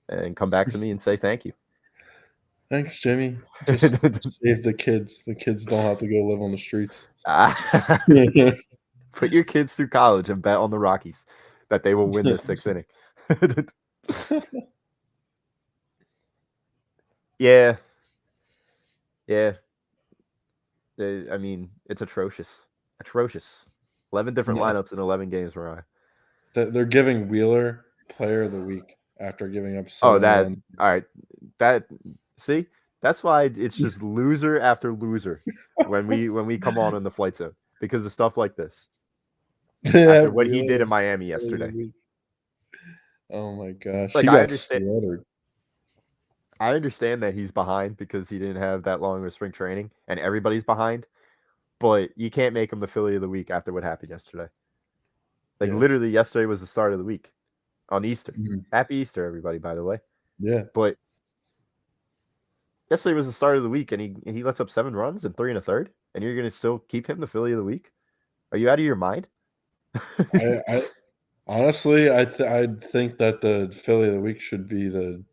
And come back to me and say thank you. Thanks, Jimmy. Just save the kids. The kids don't have to go live on the streets. Put your kids through college and bet on the Rockies that they will win this 6th inning. Yeah. I mean, it's atrocious. 11 different lineups in 11 games, Mariah. They're giving Wheeler Player of the Week after giving up 7 runs. All right. See, that's why it's just loser after loser when we come on in the Flight Zone, because of stuff like this. After what he did in Miami yesterday. Oh my gosh. Like, he got slaughtered. I understand that he's behind because he didn't have that long of spring training and everybody's behind, but you can't make him the Philly of the week after what happened yesterday. Literally yesterday was the start of the week on Easter. Happy Easter, everybody, by the way. Yeah. But yesterday was the start of the week, and he lets up 7 runs and 3 1/3, and you're going to still keep him the Philly of the week? Are you out of your mind? I honestly, I think that the Philly of the week should be the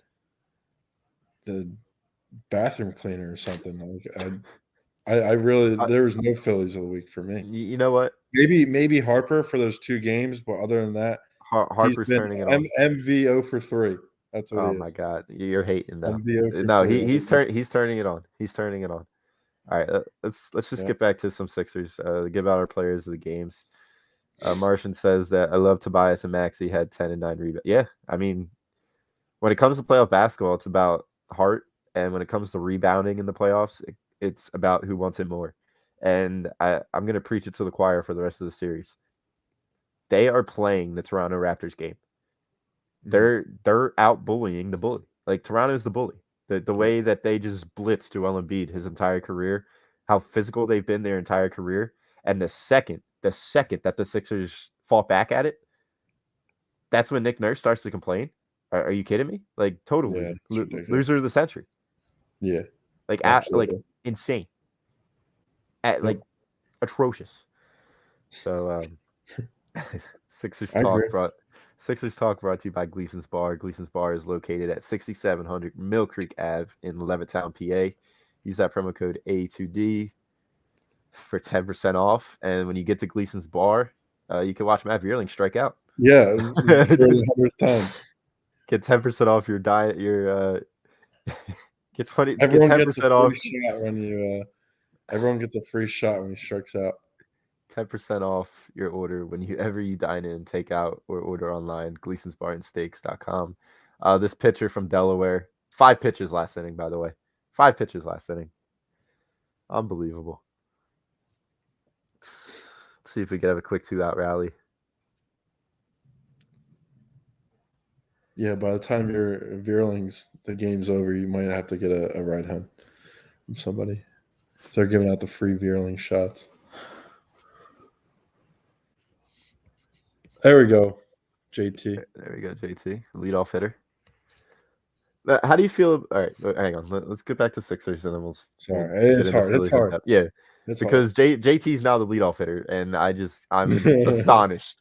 bathroom cleaner or something. I really there was no Phillies of the week for me. You know what? Maybe Harper for those 2 games, but other than that, Harper's turning it on. MV 0 for 3. That's what he is. Oh my God, you're hating them. No, he's turning it on. He's turning it on. All right, let's just get back to some Sixers. Give out our players of the games. Martian says that I love Tobias and Maxey had 10 and 9 rebounds. Yeah, I mean, when it comes to playoff basketball, it's about heart, and when it comes to rebounding in the playoffs, it's about who wants it more. And I'm going to preach it to the choir for the rest of the series. They are playing the Toronto Raptors game. They're out bullying the bully. Like, Toronto's the bully. The way that they just blitzed Joel Embiid his entire career, how physical they've been their entire career, and the second that the Sixers fought back at it, that's when Nick Nurse starts to complain. Are you kidding me? Like, totally loser of the century. Yeah, like insane. like atrocious. So Sixers I talk agree. brought to you by Gleason's Bar. Gleason's Bar is located at 6700 Mill Creek Ave in Levittown, PA. Use that promo code A2D for 10% off. And when you get to Gleason's Bar, you can watch Matt Vierling strike out. Yeah, for the 100th time. Get 10% off your diet. Get 10% off. Shot when you. Everyone gets a free shot when he strikes out. 10% off your order whenever you dine in, take out, or order online. Gleason'sBarandSteaks.com. This pitcher from Delaware, 5 pitches last inning, by the way. 5 pitches last inning. Unbelievable. Let's see if we can have a quick 2-out rally. Yeah, by the time your Vierling's the game's over, you might have to get a ride home from somebody. They're giving out the free Vierling shots. There we go, JT. There we go, JT, leadoff hitter. How do you feel? All right, hang on. Let's get back to Sixers, and then we'll. Sorry, it's hard. It's hard. Yeah, it's because JT's now the leadoff hitter, and I'm astonished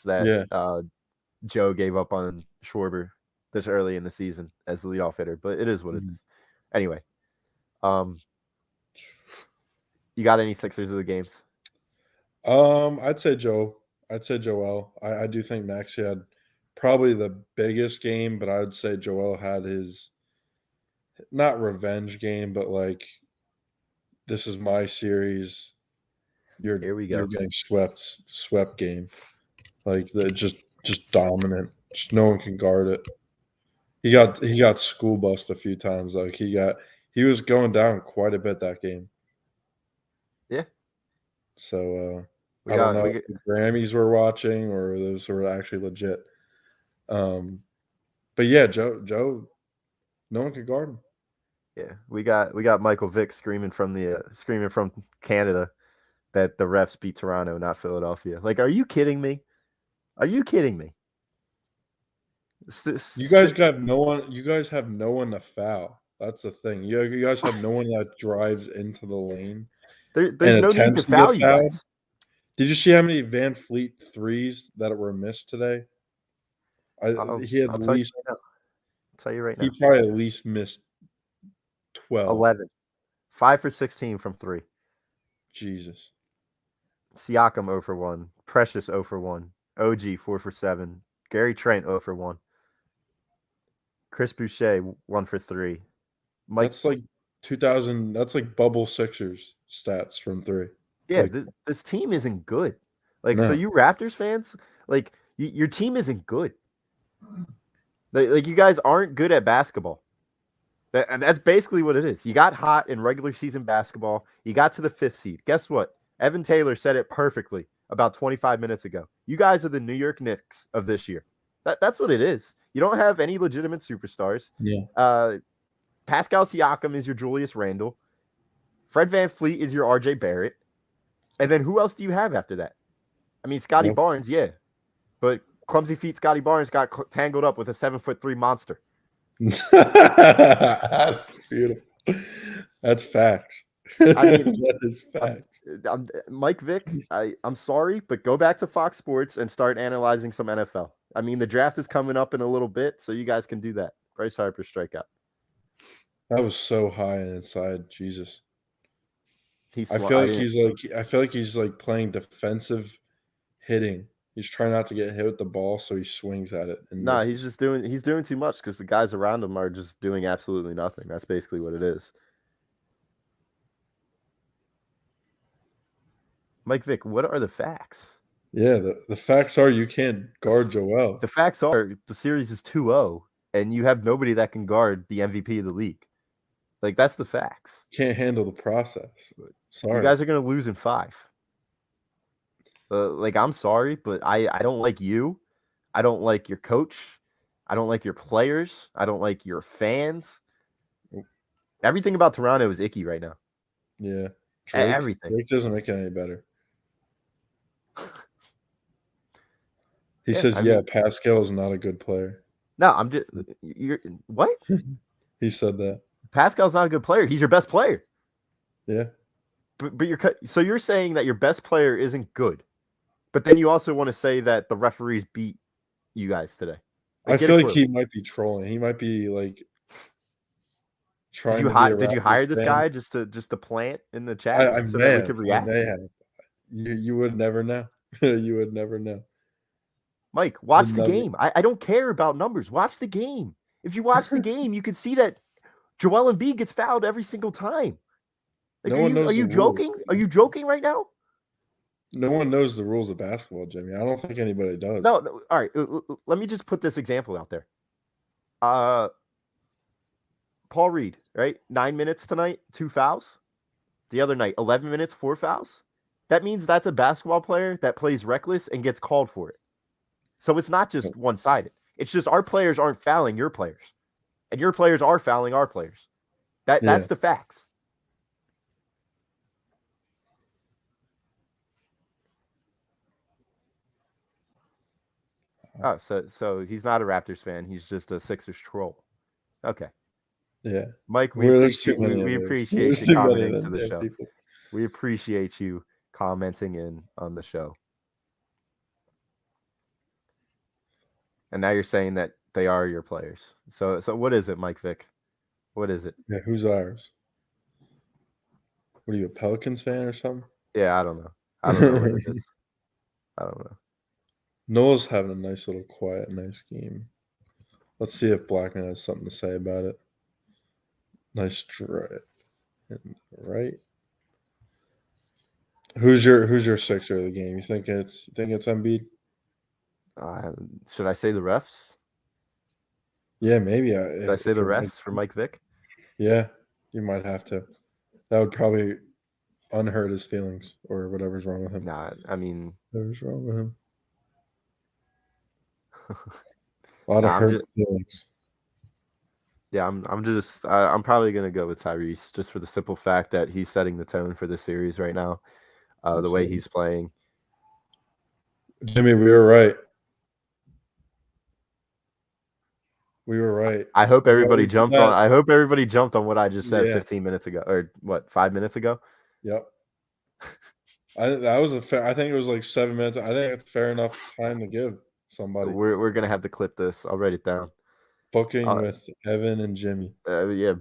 that Joe gave up on Schwarber this early in the season as the leadoff hitter. But it is what it is. Anyway, you got any Sixers of the games? I'd say Joe. I'd say Joel. I do think Maxey had probably the biggest game, but I would say Joel had his not revenge game, but like this is my series. Here we go. You're getting swept game. Like just dominant. Just no one can guard it. He got school bust a few times. Like he was going down quite a bit that game. Yeah. So I don't know if the Grammys were watching or those were actually legit. But yeah, Joe, no one could guard him. Yeah, we got Michael Vick screaming from Canada that the refs beat Toronto, not Philadelphia. Like, are you kidding me? Are you kidding me? You guys have no one to foul. That's the thing. You guys have no one that drives into the lane. There's no need to foul you guys. Did you see how many Van Fleet threes that were missed today? He had at least. I'll tell you right now. He probably at least missed 12. 11. 5 for 16 from 3. Jesus. Siakam 0 for 1. Precious 0 for 1. OG 4 for 7. Gary Trent 0 for 1. Chris Boucher 1 for 3. That's like 2000. That's like bubble Sixers stats from 3. Yeah, this team isn't good. Like, so you Raptors fans, like your team isn't good. Like you guys aren't good at basketball. And that's basically what it is. You got hot in regular season basketball. You got to the 5th seed. Guess what? Evan Taylor said it perfectly about 25 minutes ago. You guys are the New York Knicks of this year. That's what it is. You don't have any legitimate superstars. Yeah. Pascal Siakam is your Julius Randle. Fred VanVleet is your RJ Barrett. And then who else do you have after that? I mean, Scottie Barnes, yeah. But clumsy feet Scottie Barnes got tangled up with a 7'3" monster. That's beautiful. That's facts. I mean, that is facts. Mike Vick, I'm sorry, but go back to Fox Sports and start analyzing some NFL. I mean, the draft is coming up in a little bit, so you guys can do that. Bryce Harper strikeout. That was so high and inside. Jesus. I feel like he's like playing defensive hitting. He's trying not to get hit with the ball, so he swings at it. No, he's doing too much because the guys around him are just doing absolutely nothing. That's basically what it is. Mike Vick, what are the facts? Yeah, the facts are you can't guard Joel. The facts are the series is 2-0, and you have nobody that can guard the MVP of the league. Like, that's the facts. Can't handle the process. Sorry. You guys are going to lose in 5. Like, I'm sorry, but I don't like you. I don't like your coach. I don't like your players. I don't like your fans. Everything about Toronto is icky right now. Yeah. Everything. Drake doesn't make it any better. He says, Pascal is not a good player. No, I'm just – you're what? He said that. Pascal's not a good player. He's your best player. Yeah. so you're saying that your best player isn't good, but then you also want to say that the referees beat you guys today. I Get feel a like clue. he might be trolling. He might be like trying Did you to be a did you Raptors hire this fan. guy just to plant in the chat I so may that we have. could I react? may have. You would never know. You would never know. Mike, watch Would the never. game. I don't care about numbers. Watch the game. If you watch the game, you can see that Joel Embiid gets fouled every single time. Like, No one knows are the you rules. joking? Are you joking right now? No one knows the rules of basketball, Jimmy. I don't think anybody does. No. All right. Let me just put this example out there. Paul Reed, right? 9 minutes tonight, 2 fouls. The other night, 11 minutes, 4 fouls. That means that's a basketball player that plays reckless and gets called for it. So it's not just one-sided. It's just our players aren't fouling your players, and your players are fouling our players. That's the facts. Oh, so he's not a Raptors fan. He's just a Sixers troll. Okay. Yeah. Mike, we There's too appreciate many we of those. appreciate There's you too many commenting of to them the damn show. people. We appreciate you commenting in on the show. And now you're saying that they are your players. So what is it, Mike Vick? What is it? Yeah, who's ours? What are you, a Pelicans fan or something? Yeah, I don't know. I don't know what it is. I don't know. Noah's having a nice little quiet, nice game. Let's see if Blackman has something to say about it. Nice drive. Right. Who's your Sixer of the game? You think it's Embiid? Should I say the refs? Yeah, maybe. Should I say the refs for Mike Vick? Yeah, you might have to. That would probably unhurt his feelings or whatever's wrong with him. Nah, I mean, Whatever's wrong with him. A lot of hurt feelings. Yeah, I'm probably gonna go with Tyrese just for the simple fact that he's setting the tone for the series right now. The way he's playing. Jimmy, we were right. We were right. I hope everybody jumped on. I hope everybody jumped on what I just said 15 minutes ago, or what, 5 minutes ago. Yep. I think it was like 7 minutes. I think it's fair enough time to give somebody. We're gonna have to clip this. I'll write it down. Booking with Evan and Jimmy. Yeah,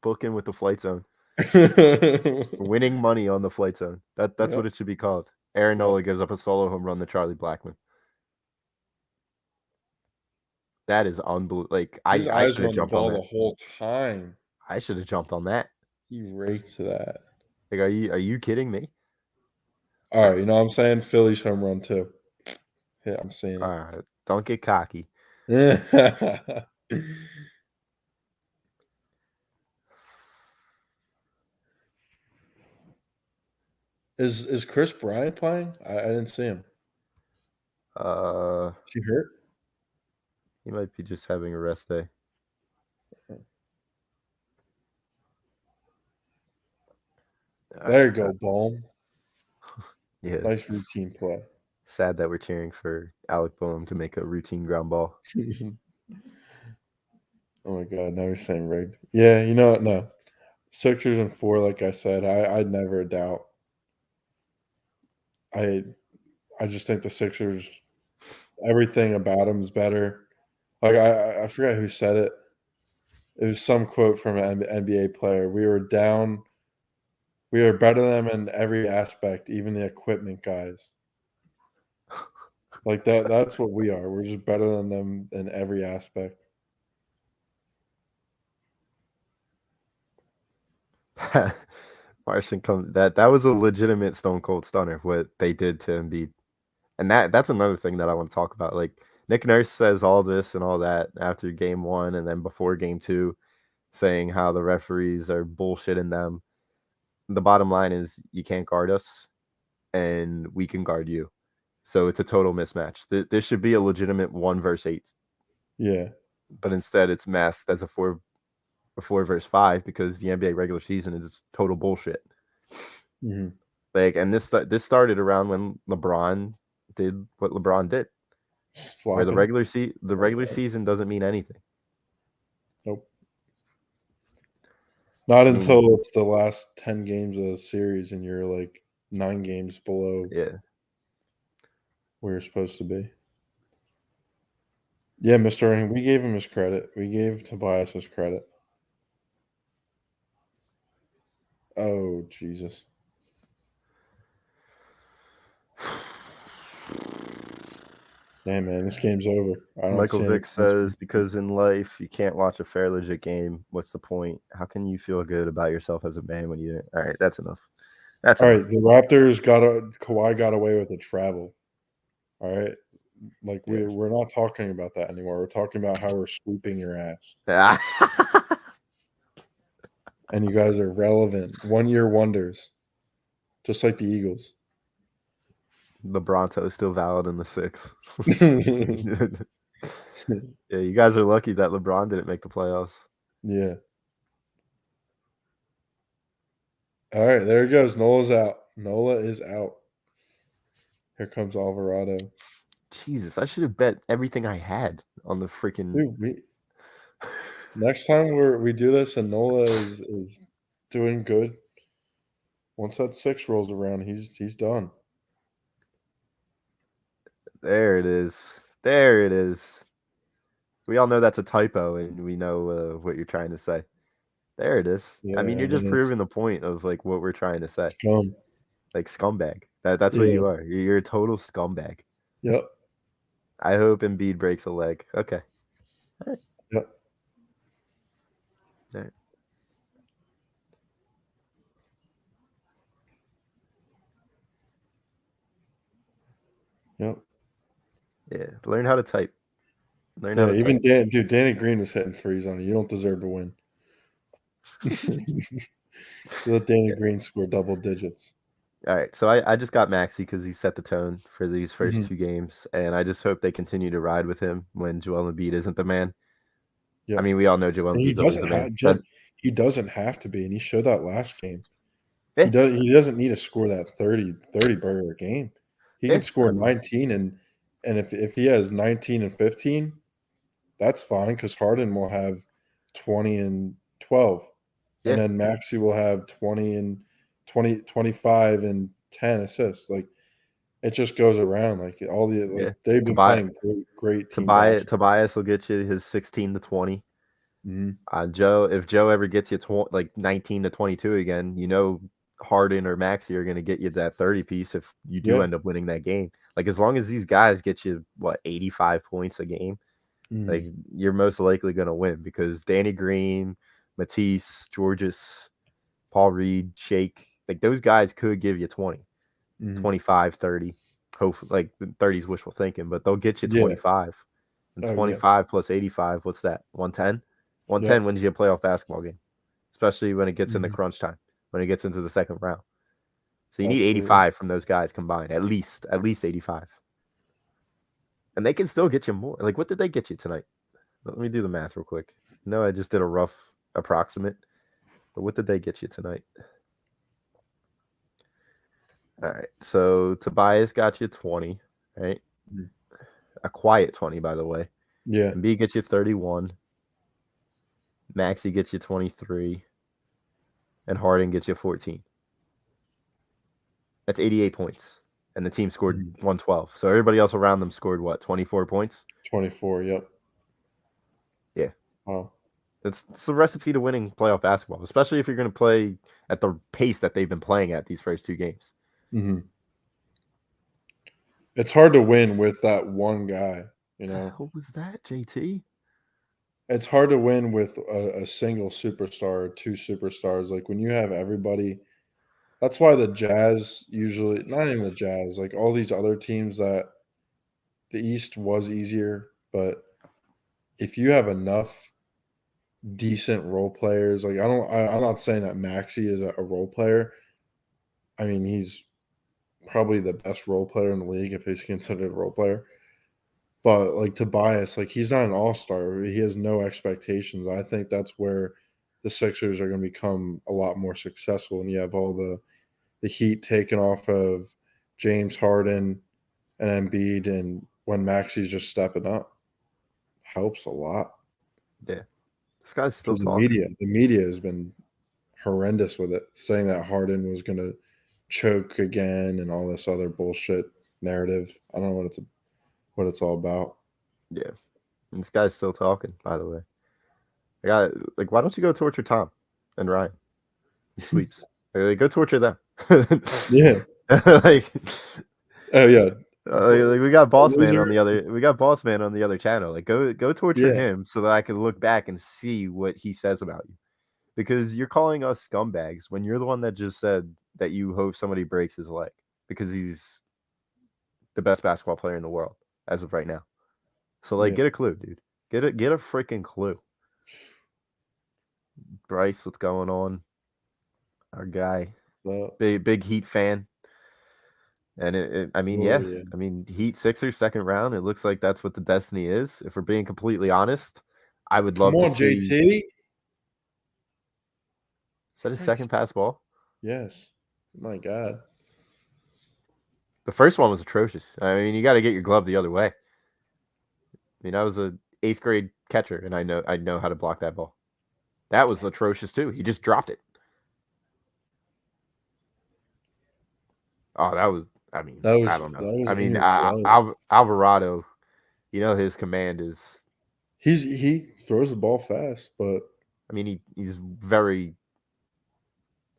booking with the Flight Zone. Winning money on the Flight Zone. That's what it should be called. Aaron Nola gives up a solo home run to Charlie Blackman. That is unbelievable. Like I should have jumped on that the whole time. I should have jumped on that. He raked that. Like, are you kidding me? All right, you know what I'm saying? Philly's home run too. Yeah, I'm saying it. All right, don't get cocky. Is Chris Bryant playing? I didn't see him. Is he hurt? He might be just having a rest day. There you go, Bohm. Yeah, nice routine play. Sad that we're cheering for Alec Boehm to make a routine ground ball. Oh my God! Now you're saying rigged. Yeah, you know what? No, Sixers and 4. Like I said, I'd never doubt. I just think the Sixers, everything about them is better. Like I forgot who said it. It was some quote from an NBA player. We were down. We are better than them in every aspect, even the equipment guys. Like that. That's what we are. We're just better than them in every aspect. Martian that was a legitimate Stone Cold Stunner what they did to Embiid, and that's another thing that I want to talk about. Like Nick Nurse says all this and all that after Game 1 and then before Game 2, saying how the referees are bullshitting them. The bottom line is you can't guard us, and we can guard you, so it's a total mismatch. There should be a legitimate 1 versus 8. Yeah, but instead it's masked as a 4 versus 5 because the NBA regular season is total bullshit. Mm-hmm. Like, and this started around when LeBron did what LeBron did, where the regular season doesn't mean anything. Nope. Not I mean, until it's the last 10 games of the series and you're like 9 games below yeah. where you're supposed to be. Yeah, Mr. Irving, we gave him his credit. We gave Tobias his credit. Oh, Jesus. Hey, man, this game's over. I don't Michael see any Vick points. says, because in life you can't watch a fair, legit game. What's the point? How can you feel good about yourself as a man when you didn't? All right, that's enough. That's All enough. right, the Raptors Kawhi got away with a travel. All right, like Yeah. we're not talking about that anymore. We're talking about how we're sweeping your ass, and you guys are relevant, 1-year wonders, just like the Eagles. The Bronto is still valid in the 6. Yeah, Yeah, you guys are lucky that LeBron didn't make the playoffs. All right, there it goes. Nola's out. Nola is out. Here comes Alvarado. Jesus, I should have bet everything I had on the freaking. Dude, next time we do this and Nola is doing good, once that 6 rolls around, he's done. There it is. There it is. We all know that's a typo, and we know what you're trying to say. There it is. Yeah, I mean, you're and just then proving the point of like what we're trying to say. scum. Like scumbag. That's what Yeah. you are. You're a total scumbag. Yep. I hope Embiid breaks a leg. Okay. All right. Yep. All right. Yep. Yeah. Learn how to type. Learn how Yeah, to even type. Danny Green was hitting threes on you. You don't deserve to win. You let Danny Green score double digits. All right. So I just got Maxey because he set the tone for these first Mhm. 2 games, and I just hope they continue to ride with him when Joel Embiid isn't the man. I Yep. mean, we all know Joel And he Embiid's always doesn't the man. have Jim. He doesn't have to be, and he showed that last game. Yeah, He doesn't need to score that 30 burger a game. He yeah. can score I mean, 19 and if he has 19 and 15, that's fine because Harden will have 20 and 12. And yeah, then Maxey will have 20 and 25 and 10 assists. Like it just goes around. Like all the yeah. they've been Tobias, playing great team basketball. Tobias will get you his 16 to 20. Mhm. Joe, if Joe ever gets you like 19 to 22 again, you know Harden or Maxey are going to get you that 30 piece if you do Yeah. end up winning that game. Like as long as these guys get you 85 points a game, like Mhm. you're most likely going to win because Danny Green, Matisse, Georges, Paul Reed, Shake, like those guys could give you 20, Mhm. 25, 30. Hopefully, like 30 is wishful thinking, but they'll get you Yeah. 25. And Oh, yeah. 25 plus 85, what's that? 110? 110 Yep. wins you a playoff basketball game, especially when it gets into Mhm. crunch time, when it gets into the second round. So you need Absolutely. 85 from those guys combined, at least 85. And they can still get you more. Like, what did they get you tonight? Let me do the math real quick. No, I just did a rough approximate. But what did they get you tonight? All right. So Tobias got you 20, right? Mhm. A quiet 20, by the way. Yeah. And B gets you 31. Maxey gets you 23. And Harden gets you 14. That's 88 points. And the team scored Mhm. 112. So everybody else around them scored what, 24 points? 24. Yep. Yeah. Wow. It's the recipe to winning playoff basketball, especially if you're going to play at the pace that they've been playing at these first 2 games. Mhm. It's hard to win with that one guy, you know? What was that, JT? It's hard to win with a single superstar or 2 superstars. Like, when you have everybody that's why the Jazz usually not even the Jazz, like, all these other teams that the East was easier, but if you have enough decent role players, like, I'm not saying that Maxey is a role player. I mean, he's probably the best role player in the league if he's considered a role player. But, like, Tobias, like, he's not an all-star. He has no expectations. I think that's where the Sixers are gonna become a lot more successful, and you have all the heat taken off of James Harden and Embiid, and when Maxey's just stepping up, helps a lot Yeah. This guy's still because talking. the media has been horrendous with it, saying that Harden was going to choke again and all this other bullshit narrative. I don't know what it's all about. Yeah. And this guy's still talking, by the way. Why don't you go torture Tom and Ryan? Sweeps. Go torture them. Yeah. like, Oh yeah. we got Boss Man on the other channel. Like, go torture Yeah. him so that I can look back and see what he says about you. Because you're calling us scumbags when you're the one that just said that you hope somebody breaks his leg because he's the best basketball player in the world as of right now. So get a clue, dude. Get a freaking clue. Bryce, what's going on? Our guy, big Heat fan. And I mean, Heat Sixers second round. It looks like that's what the destiny is. If we're being completely honest, I would love to see. JT. Is that his second pass ball? Yes. My God. The first one was atrocious. I mean, you got to get your glove the other way. I mean, I was a 8th grade catcher, and I know how to block that ball. That was atrocious too. He just dropped it. Oh, that was. I mean, I don't know. I mean, Alvarado, his command is. He throws the ball fast, but I mean, he's very.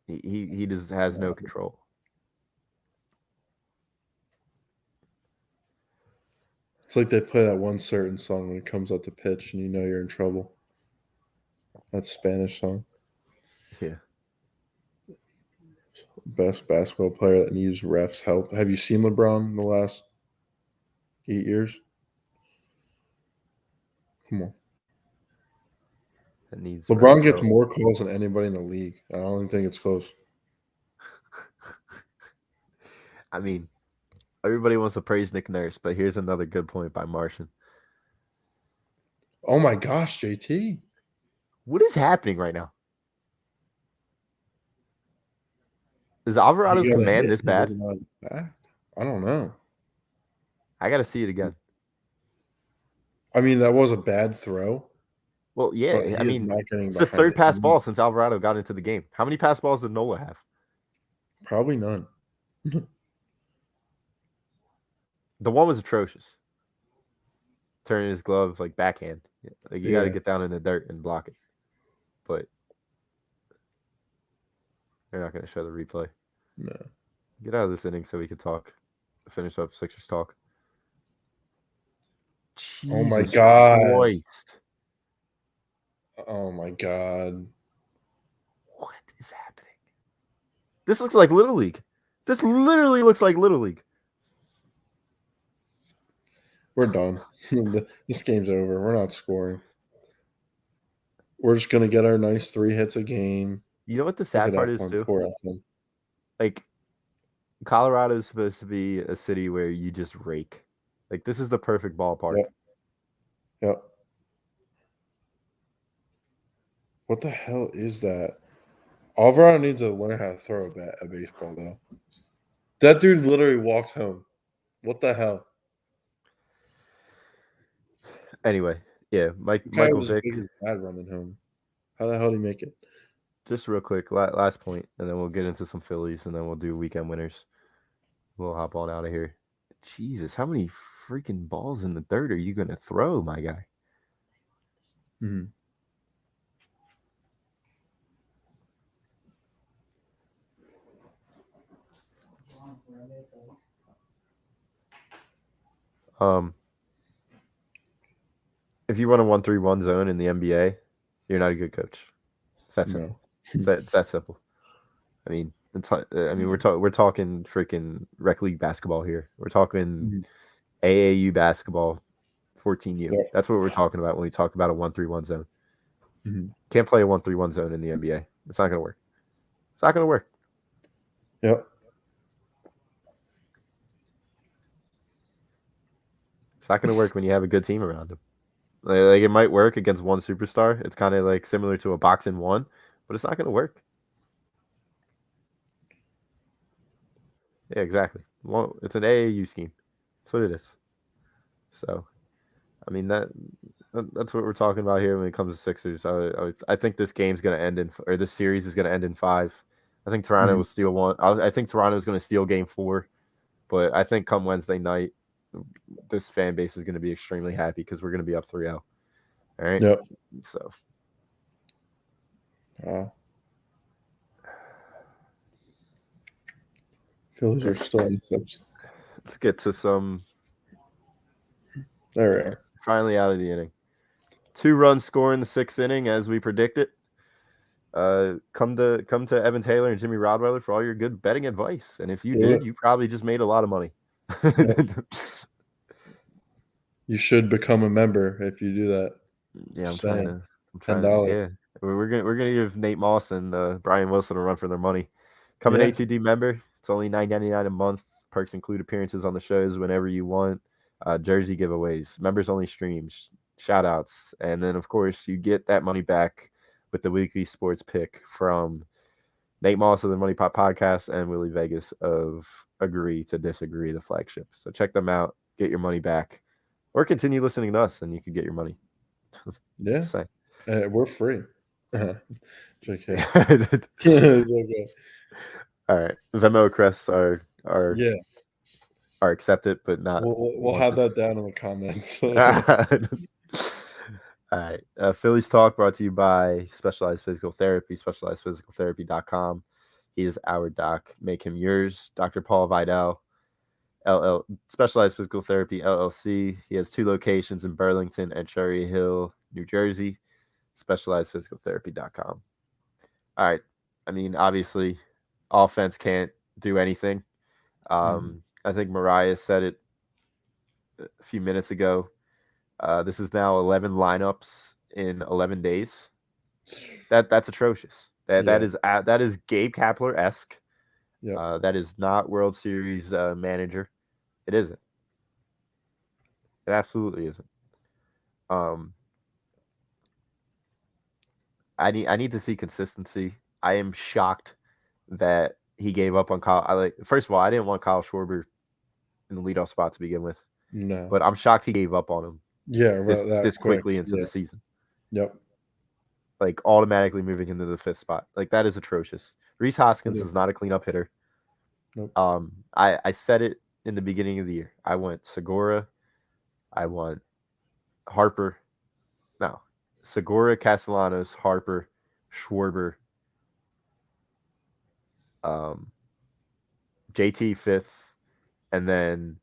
He just has no control. It's like they play that one certain song when it comes out to pitch, and you know you're in trouble. That Spanish song. Yeah. Best basketball player that needs refs' help. Have you seen LeBron in the last 8 years? Come on. That needs LeBron gets more calls than anybody in the league. I don't even think it's close. I mean, everybody wants to praise Nick Nurse, but here's another good point by Martian. Oh my gosh, JT. What is happening right now? Is Alvarado's command this bad? I don't know. I got to see it again. I mean, that was a bad throw. Well, yeah. I mean, it's the third pass ball since Alvarado got into the game. How many pass balls did Nola have? Probably none. The one was atrocious. Turning his glove like backhand. Like you got to get down in the dirt and block it. But they're not going to show the replay. No. Get out of this inning so we can finish up Sixers talk. Jesus oh my God. Christ. Oh my God. What is happening? This looks like Little League. This literally looks like Little League. We're done. This game's over. We're not scoring. We're just going to get our nice 3 hits a game. You know what the sad part is, too? Like, Colorado is supposed to be a city where you just rake. Like, this is the perfect ballpark. Yep. What the hell is that? Alvarado needs to learn how to throw a baseball, though. That dude literally walked home. What the hell? Anyway, yeah, Michael Vick. Dad running home. How the hell did he make it? Just real quick, last point, and then we'll get into some Phillies, and then we'll do weekend winners. We'll hop on out of here. Jesus, how many freaking balls in the dirt are you going to throw, my guy? Mm-hmm. If you run a 1-3-1 zone in the NBA, you're not a good coach. It's that simple. It's that simple. I mean, we're talking freaking rec league basketball here. We're talking AAU basketball, 14U. Yeah. That's what we're talking about when we talk about a 1-3-1 zone. Mm-hmm. Can't play a 1-3-1 zone in the NBA. It's not going to work. It's not going to work. Yep. It's not going to work when you have a good team around him. Like it might work against one superstar. It's kind of like similar to a box in one, but it's not going to work. Yeah, exactly. Well, it's an AAU scheme. That's what it is. So, I mean, That's what we're talking about here when it comes to Sixers. I think this game's going to end or this series is going to end in 5. I think Toronto will steal one. I think Toronto is going to steal game 4, but I think come Wednesday night, this fan base is going to be extremely happy because we're going to be up 3-0. All right. Yep. So. Wow. Phillies are still in the 6th. Let's get to some. There we are. Finally out of the inning. 2-run score in the 6th inning, as we predicted. Come to Evan Taylor and Jimmy Rodweiler for all your good betting advice. And if you did, you probably just made a lot of money. You should become a member if you do that. Yeah, I'm trying $10. Yeah, we're gonna give Nate Moss and Brian Wilson a run for their money. Come an ATD member. It's only $9.99 a month. Perks include appearances on the shows whenever you want. Jersey giveaways, members only streams, shout outs, and then of course you get that money back with the weekly sports pick from Nate Moss of the Money Pot Podcast and Willie Vegas of Agree to Disagree, the flagship. So check them out, get your money back, or continue listening to us and you can get your money. Yeah. We're free. JK. Okay. All right. Venmo requests are accepted, but not. We'll have that down in the comments. All right. Phillies Talk brought to you by Specialized Physical Therapy, specializedphysicaltherapy.com. He is our doc. Make him yours. Dr. Paul Vidal, Specialized Physical Therapy, LLC. He has 2 locations in Burlington and Cherry Hill, New Jersey. Specializedphysicaltherapy.com. All right. I mean, obviously, offense can't do anything. I think Mariah said it a few minutes ago. This is now 11 lineups in 11 days. That's atrocious. That is Gabe Kapler-esque. That is not World Series manager. It isn't. It absolutely isn't. I need to see consistency. I am shocked that he gave up on Kyle. First of all, I didn't want Kyle Schwarber in the leadoff spot to begin with. No. But I'm shocked he gave up on him. Yeah, this quickly into the season. Yep. Like automatically moving into the 5th spot. Like that is atrocious. Rhys Hoskins is not a cleanup hitter. Nope. I said it in the beginning of the year. I want Segura. I want Harper. No. Segura, Castellanos, Harper, Schwarber, JT 5th, and then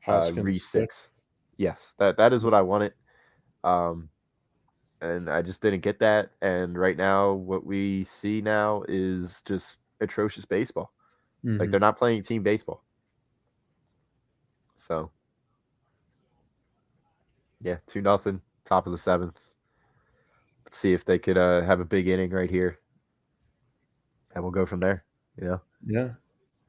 Rhys 6th. Yes, that is what I wanted. And I just didn't get that. And right now, what we see now is just atrocious baseball. Like they're not playing team baseball. So, yeah, 2-0, top of the 7th. Let's see if they could have a big inning right here. And we'll go from there, you know? Yeah.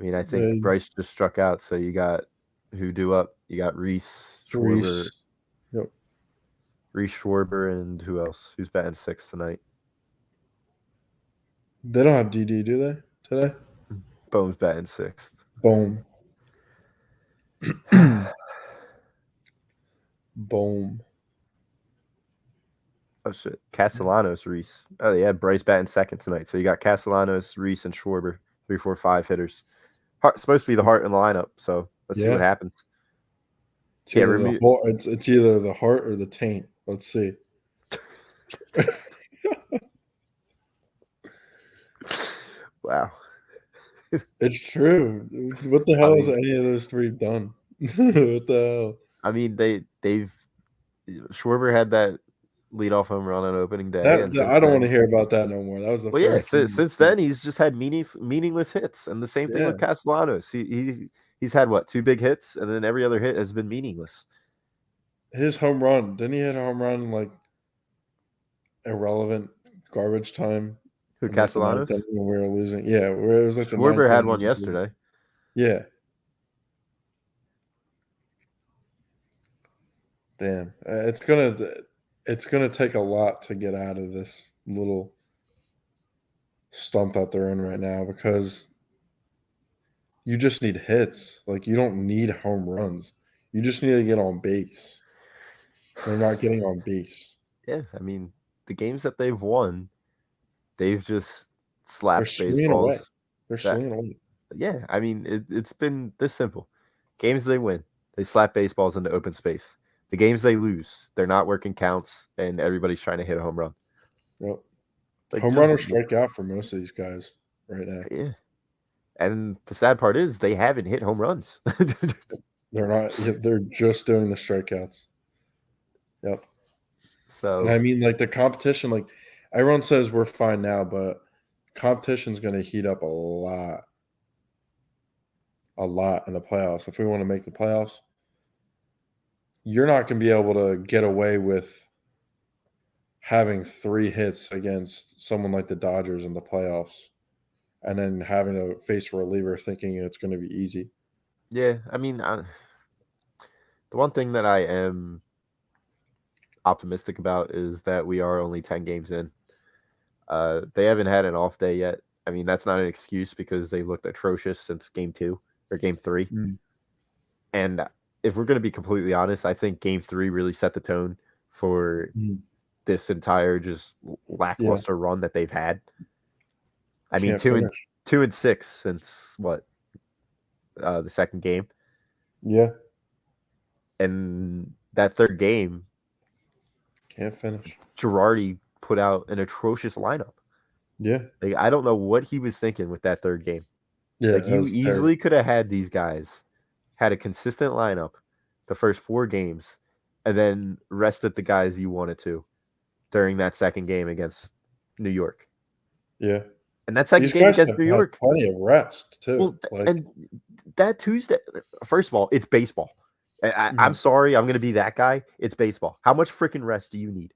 I mean, I think Bryce just struck out, so you got who due up? You got Rhys, Schwarber. Yep. Rhys, Schwarber, and who else? Who's batting 6th tonight? They don't have DD, do they, today? Bone's batting 6th. Boom. Boom. Oh, shit. Castellanos, Rhys. Oh, yeah, Bryce batting 2nd tonight. So you got Castellanos, Rhys, and Schwarber. 3, 4, 5 hitters. It's supposed to be the heart in the lineup, so let's see what happens. It's either the heart or the taint. Let's see. Wow. It's true. What the hell has any of those 3 done? What the hell? I mean, they've Schwarber had that leadoff home run on opening day. I don't want to hear about that no more. That was the first. Yeah. Since then, he's just had meaningless hits, and the same thing with Castellanos. He's had 2 big hits, and then every other hit has been meaningless. His home run, didn't he hit a home run like irrelevant garbage time? Who, Castellanos? When we were losing, where it was like Schwarber had one yesterday. Yeah. Damn, it's gonna take a lot to get out of this little stump that they're in right now because you just need hits. Like you don't need home runs. You just need to get on base. They're not getting on base. Yeah, I mean, the games that they've won, they've just They're slapped swinging away. baseballs. They're That swinging away. yeah, I mean, it's been this simple. Games they win, they slap baseballs into open space. The games they lose, they're not working counts, and everybody's trying to hit a home run. Yep. Like Home just run or strike out for most of these guys right now. yeah. And the sad part is they haven't hit home runs. They're not. They're just doing the strikeouts. Yep. And So I mean, like the competition, like everyone says we're fine now, but competition's going to heat up a lot in the playoffs. If we want to make the playoffs, you're not going to be able to get away with having 3 hits against someone like the Dodgers in the playoffs and then having to face a reliever thinking it's going to be easy. yeah, I mean, the one thing that I am optimistic about is that we are only 10 games in. They haven't had an off day yet. I mean, that's not an excuse because they looked atrocious since game 2 or game 3. Mm. And if we're going to be completely honest, I think game 3 really set the tone for this entire just lackluster run that they've had. I mean, Can't 2-6 since what? The second game. Yeah. And that third game, Can't finish. Girardi put out an atrocious lineup. Yeah. Like, I don't know what he was thinking with that third game. Yeah. Like, you easily could have had these guys had a consistent lineup the first 4 games and then rested the guys you wanted to during that second game against New York. Yeah. And that second game against New York, plenty of rest too. Well, and that Tuesday, first of all, it's baseball. I'm sorry, I'm going to be that guy. It's baseball. How much freaking rest do you need?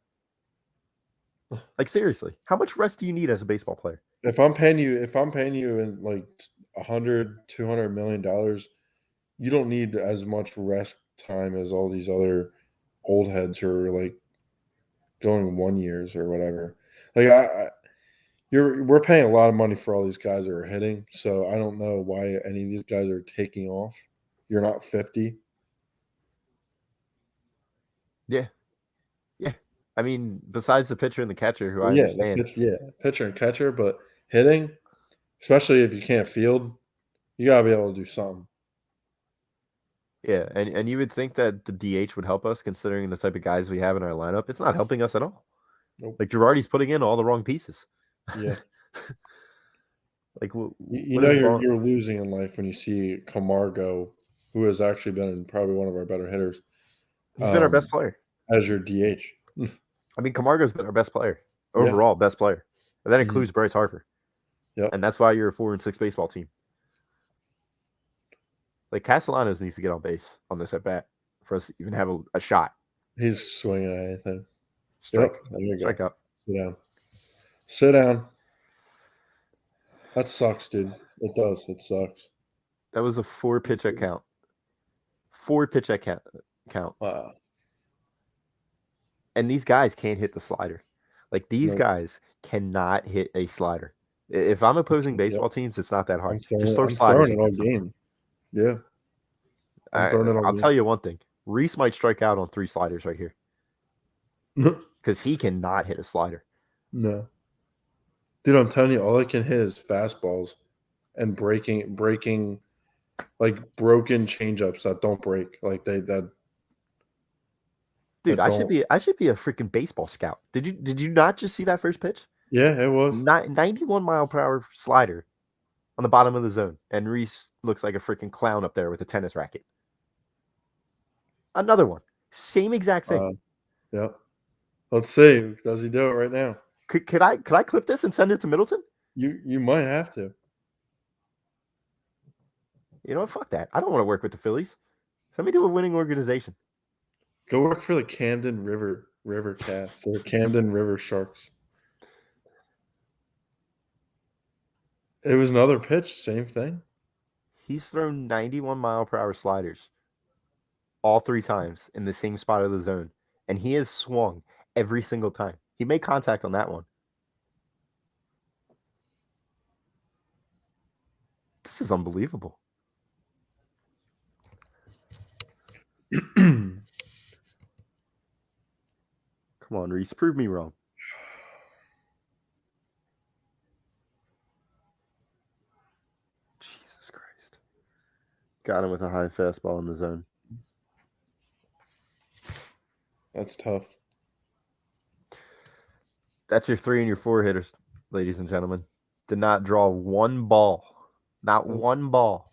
Like, seriously, how much rest do you need as a baseball player? If I'm paying you in like $100-200 million, you don't need as much rest time as all these other old heads who are like going 1 years or whatever. Like we're paying a lot of money for all these guys that are hitting, so I don't know why any of these guys are taking off. You're not 50. Yeah. I mean, besides the pitcher and the catcher, who I understand. Pitcher and catcher, but hitting, especially if you can't field, you gotta be able to do something. Yeah, and you would think that the DH would help us considering the type of guys we have in our lineup. It's not helping us at all. Nope. Like, Girardi's putting in all the wrong pieces. Yeah. Like, you know you're losing in life when you see Camargo, who has actually been probably one of our better hitters. He's been our best player. As your DH. I mean, Camargo's been our best player. Overall, best player. And that includes Bryce Harper. Yep. And that's why you're a 4-6 baseball team. Like, Castellanos needs to get on base on this at bat for us to even have a shot. He's swinging at anything. Strike. Yep. There you Strike go. up. Sit down. That sucks, dude. It does. It sucks. That was a 4-pitch count. 4-pitch count. Wow. And these guys can't hit the slider. Like, these guys cannot hit a slider. If I'm opposing baseball teams, it's not that hard. Just throw sliders. I'm throwing it all game. Yeah. I'll tell you one thing. Reese might strike out on 3 sliders right here. Because he cannot hit a slider. No. Dude, I'm telling you, all I can hit is fastballs and breaking like broken changeups that don't break. Like Dude, I should be a freaking baseball scout. Did you not just see that first pitch? Yeah, it was 91 mile per hour slider on the bottom of the zone, and Reese looks like a freaking clown up there with a tennis racket. Another one, same exact thing. Yep. Let's see. Does he do it right now? Could I clip this and send it to Middleton? You might have to. You know what? Fuck that. I don't want to work with the Phillies. Let me do a winning organization. Go work for the Camden River Cats or Camden River Sharks. It was another pitch, same thing. He's thrown 91 mile per hour sliders all 3 times in the same spot of the zone, and he has swung every single time. He made contact on that one. This is unbelievable. Come on, Reese, prove me wrong. Jesus Christ. Got him with a high fastball in the zone. That's tough. That's your 3 and your 4 hitters, ladies and gentlemen. Did not draw one ball. Not one ball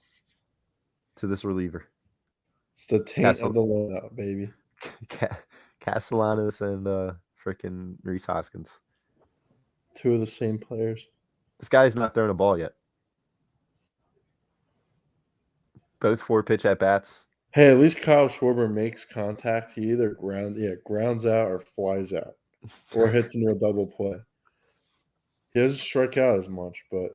to this reliever. It's the taint of the lineup, baby. Castellanos and freaking Reese Hoskins. 2 of the same players. This guy's not throwing a ball yet. Both 4-pitch at bats. Hey, at least Kyle Schwarber makes contact. He either grounds out or flies out, or hits into a double play. He doesn't strike out as much, but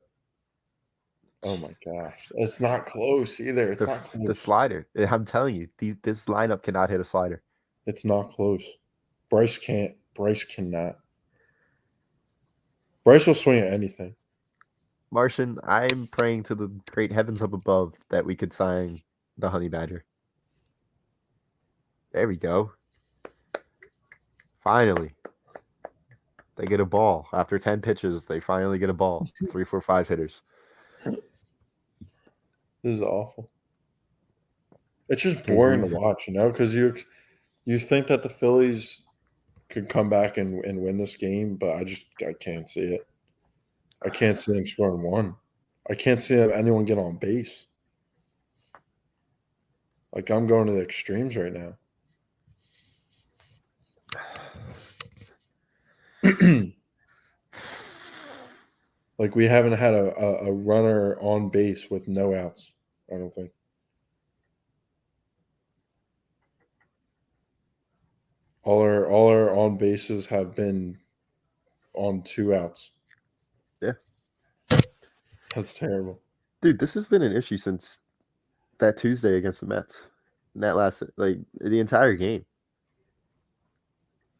oh my gosh, it's not close either. It's not close. The slider. I'm telling you, this lineup cannot hit a slider. It's not close. Bryce can't. Bryce cannot. Bryce will swing at anything. Martian, I'm praying to the great heavens up above that we could sign the Honey Badger. There we go. Finally. They get a ball. After 10 pitches, they finally get a ball. 3, 4, 5 hitters. This is awful. It's just boring to watch, because you think that the Phillies could come back and win this game, but I can't see it. I can't see them scoring 1. I can't see anyone get on base. Like, I'm going to the extremes right now. Like, we haven't had a runner on base with no outs, I don't think. All our on bases have been on 2 outs. Yeah. That's terrible. Dude, this has been an issue since that Tuesday against the Mets. And that lasted, the entire game.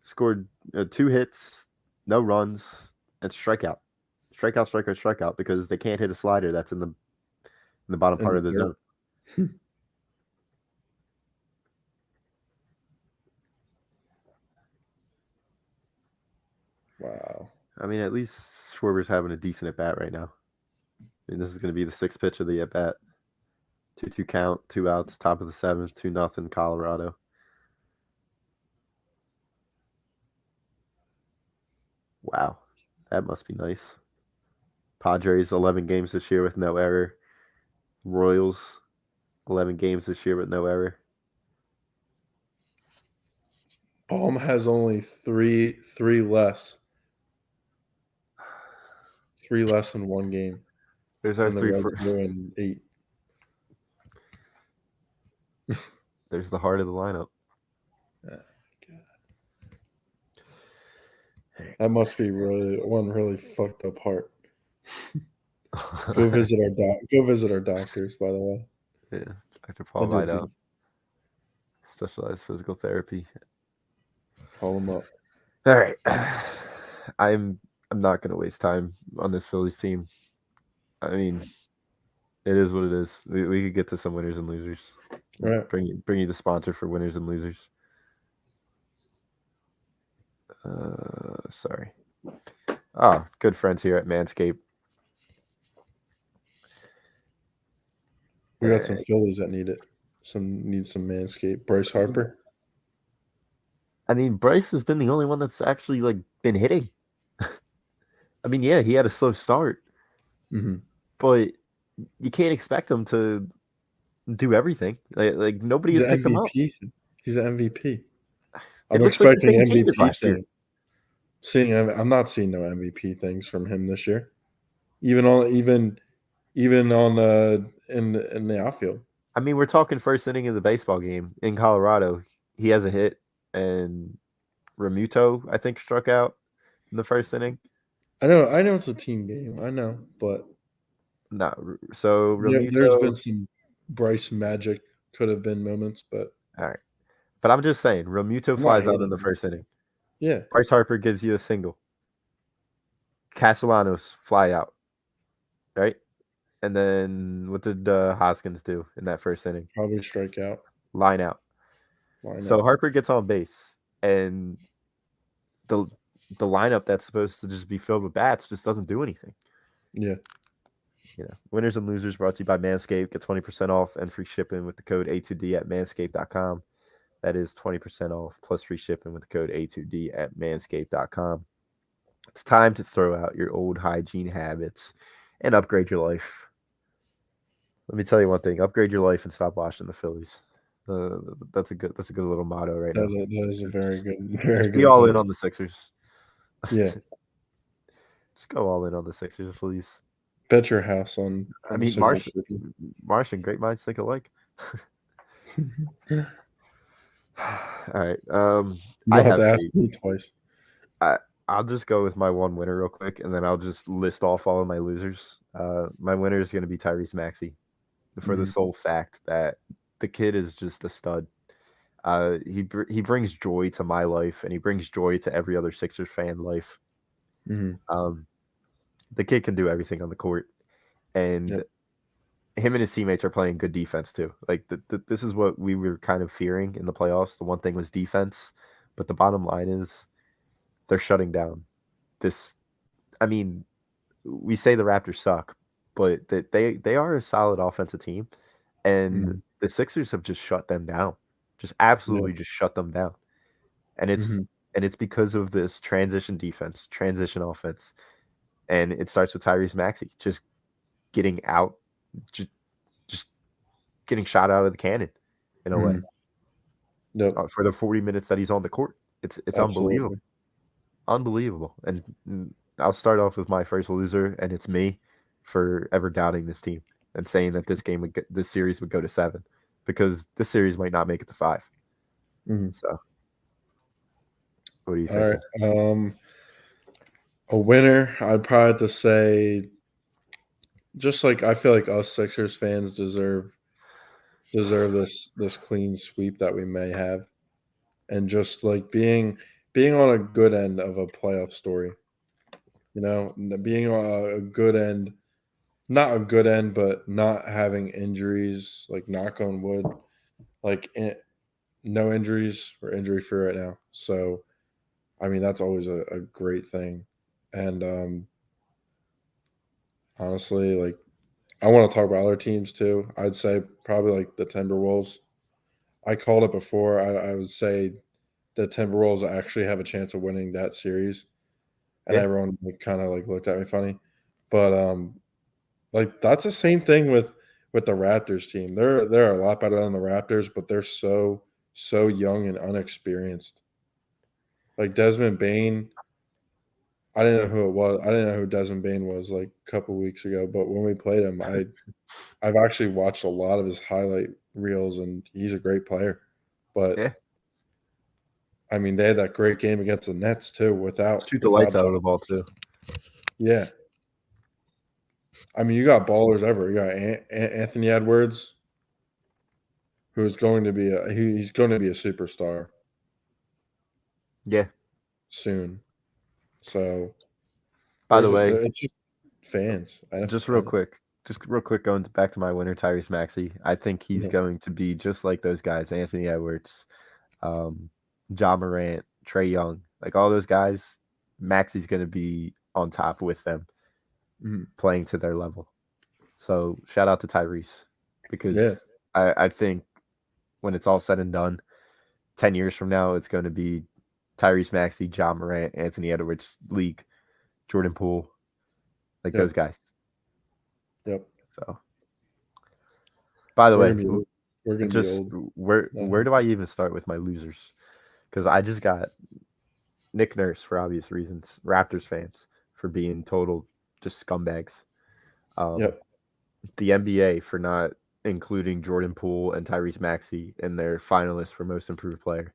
Scored 2 hits, no runs, and strikeout. Strikeout, because they can't hit a slider that's in the bottom part of the zone. Wow. I mean, at least Schwarber's having a decent at-bat right now. I mean, this is going to be the 6th pitch of the at-bat. 2-2 count, 2 outs, top of the 7th, 2-0 Colorado. Wow, that must be nice. Padres, 11 games this year with no error. Royals, 11 games this year with no error. Baum has only three less. 3 less in 1 game. There's our 3 and 8. There's the heart of the lineup. Oh, God. That must be really fucked up heart. Go visit our doctors, by the way. Yeah, Dr. Paul Vidal. Specialized physical therapy. Call them up. All right. I'm not going to waste time on this Phillies team. I mean, it is what it is. We could get to some winners and losers. All right. Bring you the sponsor for winners and losers. Sorry. Oh, good friends here at Manscaped. We got some Phillies that need it. Need some Manscaped. Bryce Harper. I mean, Bryce has been the only one that's actually been hitting. I mean, yeah, he had a slow start, but you can't expect him to do everything. Like nobody's picked him up. He's the MVP. I'm expecting MVP thing. I'm not seeing no MVP things from him this year. Even on in the outfield. I mean, we're talking first inning of the baseball game in Colorado. He has a hit, and Remuto, I think, struck out in the first inning. I know it's a team game. I know, but no. So Remuto, there's been some Bryce magic could have been moments, but all right. But I'm just saying, Remuto flies out in the first inning. Yeah. Bryce Harper gives you a single. Castellanos fly out, right? And then what did Hoskins do in that first inning? Probably strike out. Line out. So Harper gets on base, and the lineup that's supposed to just be filled with bats just doesn't do anything. Yeah. Winners and losers brought to you by Manscaped. Get 20% off and free shipping with the code A2D at manscaped.com. That is 20% off plus free shipping with the code A2D at manscaped.com. It's time to throw out your old hygiene habits and upgrade your life. Let me tell you one thing: upgrade your life and stop watching the Phillies. That's a good little motto right now. That is a very Just, good, just very be good all in advice. on the Sixers. Yeah. Just go all in on the Sixers, please. Bet your house on I the mean, Sixers. Martian, great minds think alike. All right. You I don't have have to ask a. me twice. I'll just go with my one winner real quick, and then I'll just list off all of my losers. My winner is going to be Tyrese Maxey, for the sole fact that the kid is just a stud. He brings joy to my life, and he brings joy to every other Sixers fan life. The kid can do everything on the court, and Yep. him and his teammates are playing good defense too. Like this is what we were kind of fearing in the playoffs. The one thing was defense, but the bottom line is they're shutting down this. I mean, we say the Raptors suck, but that they are a solid offensive team, and the Sixers have just shut them down, just absolutely just shut them down, and it's because of this transition defense, transition offense, and it starts with Tyrese Maxey just getting out, just getting shot out of the cannon in a way. Yep. For the 40 minutes that he's on the court. It's Absolutely. unbelievable. And I'll start off with my first loser, and it's me for ever doubting this team and saying that this series would go to 7, because this series might not make it to 5. So, what are you thinking? All right. A winner, I'd probably have to say, just like I feel like us Sixers fans deserve this clean sweep that we may have, and just like being on a good end of a playoff story. Being on a good end, not a good end, but not having injuries, like knock on wood, like no injuries. We're injury free right now. So, I mean, that's always a great thing. And honestly, like, I want to talk about other teams too. I'd say probably like the Timberwolves. I called it before. I would say the Timberwolves actually have a chance of winning that series, and Yeah. everyone kind of like looked at me funny. But like that's the same thing with the Raptors team. They're a lot better than the Raptors, but they're so young and unexperienced. Like Desmond Bain, I didn't know who it was. I didn't know who Desmond Bain was like a couple weeks ago. But when we played him, I've actually watched a lot of his highlight reels, and he's a great player. But Yeah. I mean, they had that great game against the Nets too. Without Shoot the lights out of the ball too. Yeah. I mean, you got ballers ever. You got Anthony Edwards, who's going to be he's going to be a superstar. Yeah. Soon. So, by the way, it's just fans. just real quick, going back to my winner, Tyrese Maxey. I think he's going to be just like those guys, Anthony Edwards, Ja Morant, Trae Young, like all those guys. Maxey's going to be on top with them, playing to their level. So shout out to Tyrese, because I think when it's all said and done, 10 years from now, it's going to be Tyrese Maxey, Ja Morant, Anthony Edwards league, Jordan Poole, like those guys. Yep. So, by the way, we're gonna be old. Where do I even start with my losers? Because I just got Nick Nurse, for obvious reasons, Raptors fans, for being total just scumbags. The NBA for not including Jordan Poole and Tyrese Maxey in their finalists for most improved player.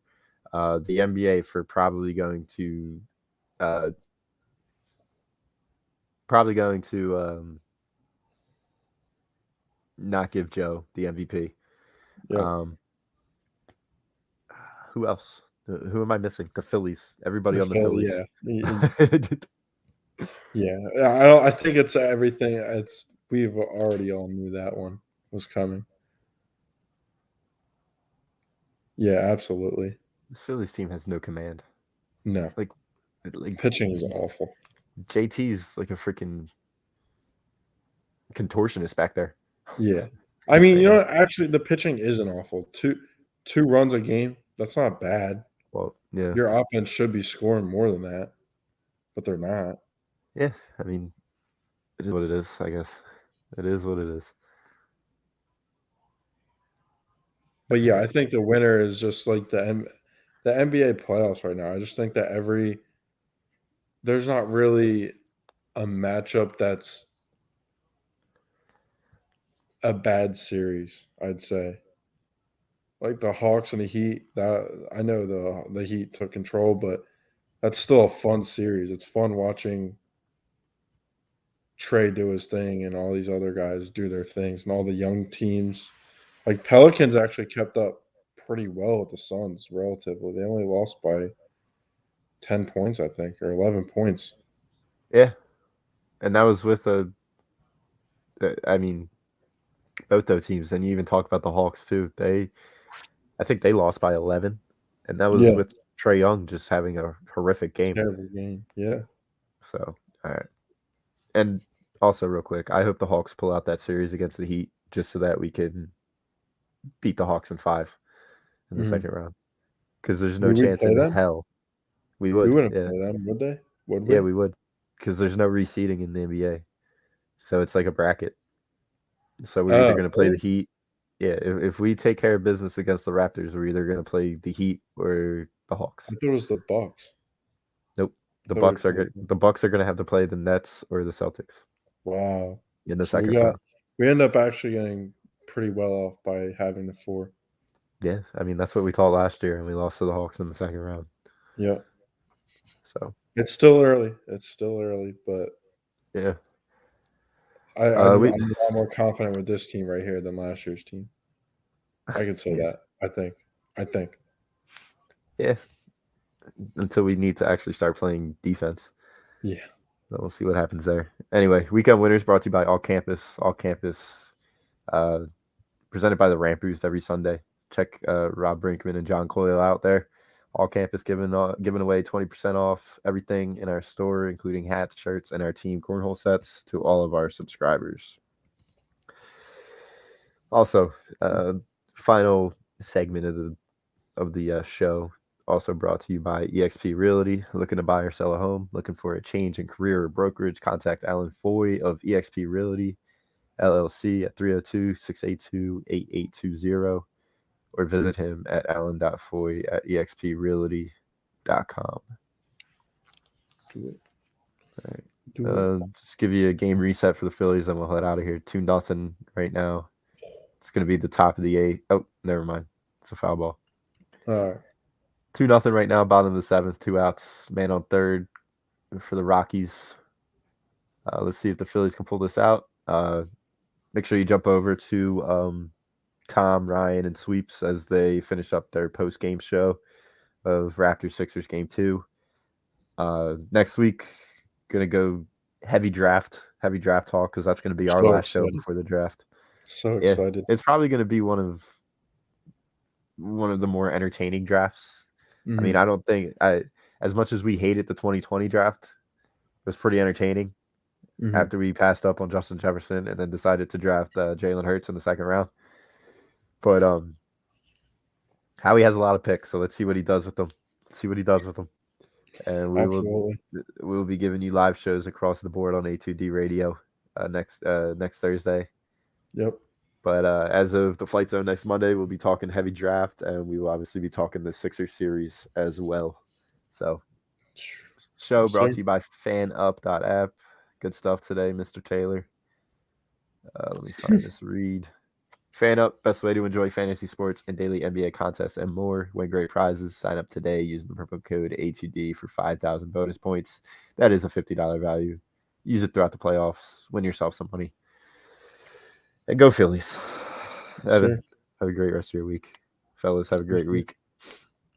The NBA for probably going to not give Joe the MVP. Who else? Who am I missing? The Phillies. Everybody on the Phillies. Yeah. I think it's everything. We've already all knew that one was coming. Yeah, absolutely. The Phillies team has no command. No. Like, Like Pitching is awful. JT's like a freaking contortionist back there. Yeah. I mean, you know what? Actually, the pitching isn't awful. Two runs a game, that's not bad. Well, yeah. Your offense should be scoring more than that, but they're not. Yeah, I mean, it is what it is, I guess. It is what it is. But yeah, I think the winner is just like the NBA playoffs right now. I just think that there's not really a matchup that's a bad series, I'd say. Like the Hawks and the Heat, that I know the Heat took control, but that's still a fun series. It's fun watching Trey do his thing and all these other guys do their things and all the young teams. Like Pelicans actually kept up pretty well with the Suns relatively. They only lost by 10 points, I think, or 11 points. Yeah, and that was with I mean, both those teams. And you even talk about the Hawks too. I think they lost by 11, and that was Yeah, with Trae Young just having a horrific game. terrible game. Yeah. So, all right. And also, real quick, I hope the Hawks pull out that series against the Heat just so that we can beat the Hawks in 5 in the second round. Because there's no Would we chance play in them? hell we We would. wouldn't Yeah, play them, would they? Would we? yeah, we would. Because there's no reseeding in the NBA, so it's like a bracket. So we're either Oh, going to play the really? Heat. Yeah, if we take care of business against the Raptors, we're either going to play the Heat or the Hawks. I thought it was the Bucks. Nope. The Thought we Bucks are played good. them. The Bucks are going to have to play the Nets or the Celtics Wow. in the So second round. we end up actually getting pretty well off by having the 4. Yeah, I mean that's what we thought last year, and we lost to the Hawks in the second round. Yeah. So It's still early. But yeah, I'm we a lot more confident with this team right here than last year's team. I could say yeah, that. I think. yeah. Until we need to actually start playing defense, Yeah. so we'll see what happens there. Anyway, weekend winners brought to you by All Campus. All Campus, presented by the Ramp Boost every Sunday. Check Rob Brinkman and John Coyle out there. All Campus giving away 20% off everything in our store, including hats, shirts, and our team cornhole sets to all of our subscribers. Also, final segment of the show, also brought to you by eXp Realty. Looking to buy or sell a home? Looking for a change in career or brokerage? Contact Alan Foy of eXp Realty, LLC at 302-682-8820. Or visit him at alan.foy@exprealty.com. Do it. All right. Do it. Just give you a game reset for the Phillies, and we'll head out of here. 2-0 right now. It's going to be the top of the 8th. Oh, never mind. It's a foul ball. All right. 2-0 right now, bottom of the 7th, 2 outs, man on third for the Rockies. Let's see if the Phillies can pull this out. Make sure you jump over to Tom, Ryan, and Sweeps as they finish up their post-game show of Raptors-Sixers Game 2. Next week, going to go heavy draft talk because that's going to be our last show before the draft. So excited. Yeah, it's probably going to be one of the more entertaining drafts. I mean, I don't think as much as we hated the 2020 draft, it was pretty entertaining after we passed up on Justin Jefferson and then decided to draft Jalen Hurts in the second round. But Howie has a lot of picks, so let's see what he does with them. And we'll be giving you live shows across the board on A2D Radio next Thursday. Yep. But as of the Flight Zone next Monday, we'll be talking heavy draft, and we will obviously be talking the Sixers series as well. So, show brought to you by fanup.app. Good stuff today, Mr. Taylor. Let me find this read. FanUp, best way to enjoy fantasy sports and daily NBA contests and more. Win great prizes. Sign up today using the promo code A2D for 5,000 bonus points. That is a $50 value. Use it throughout the playoffs. Win yourself some money. And go Phillies. Evan, have a great rest of your week. Fellas, have a great week.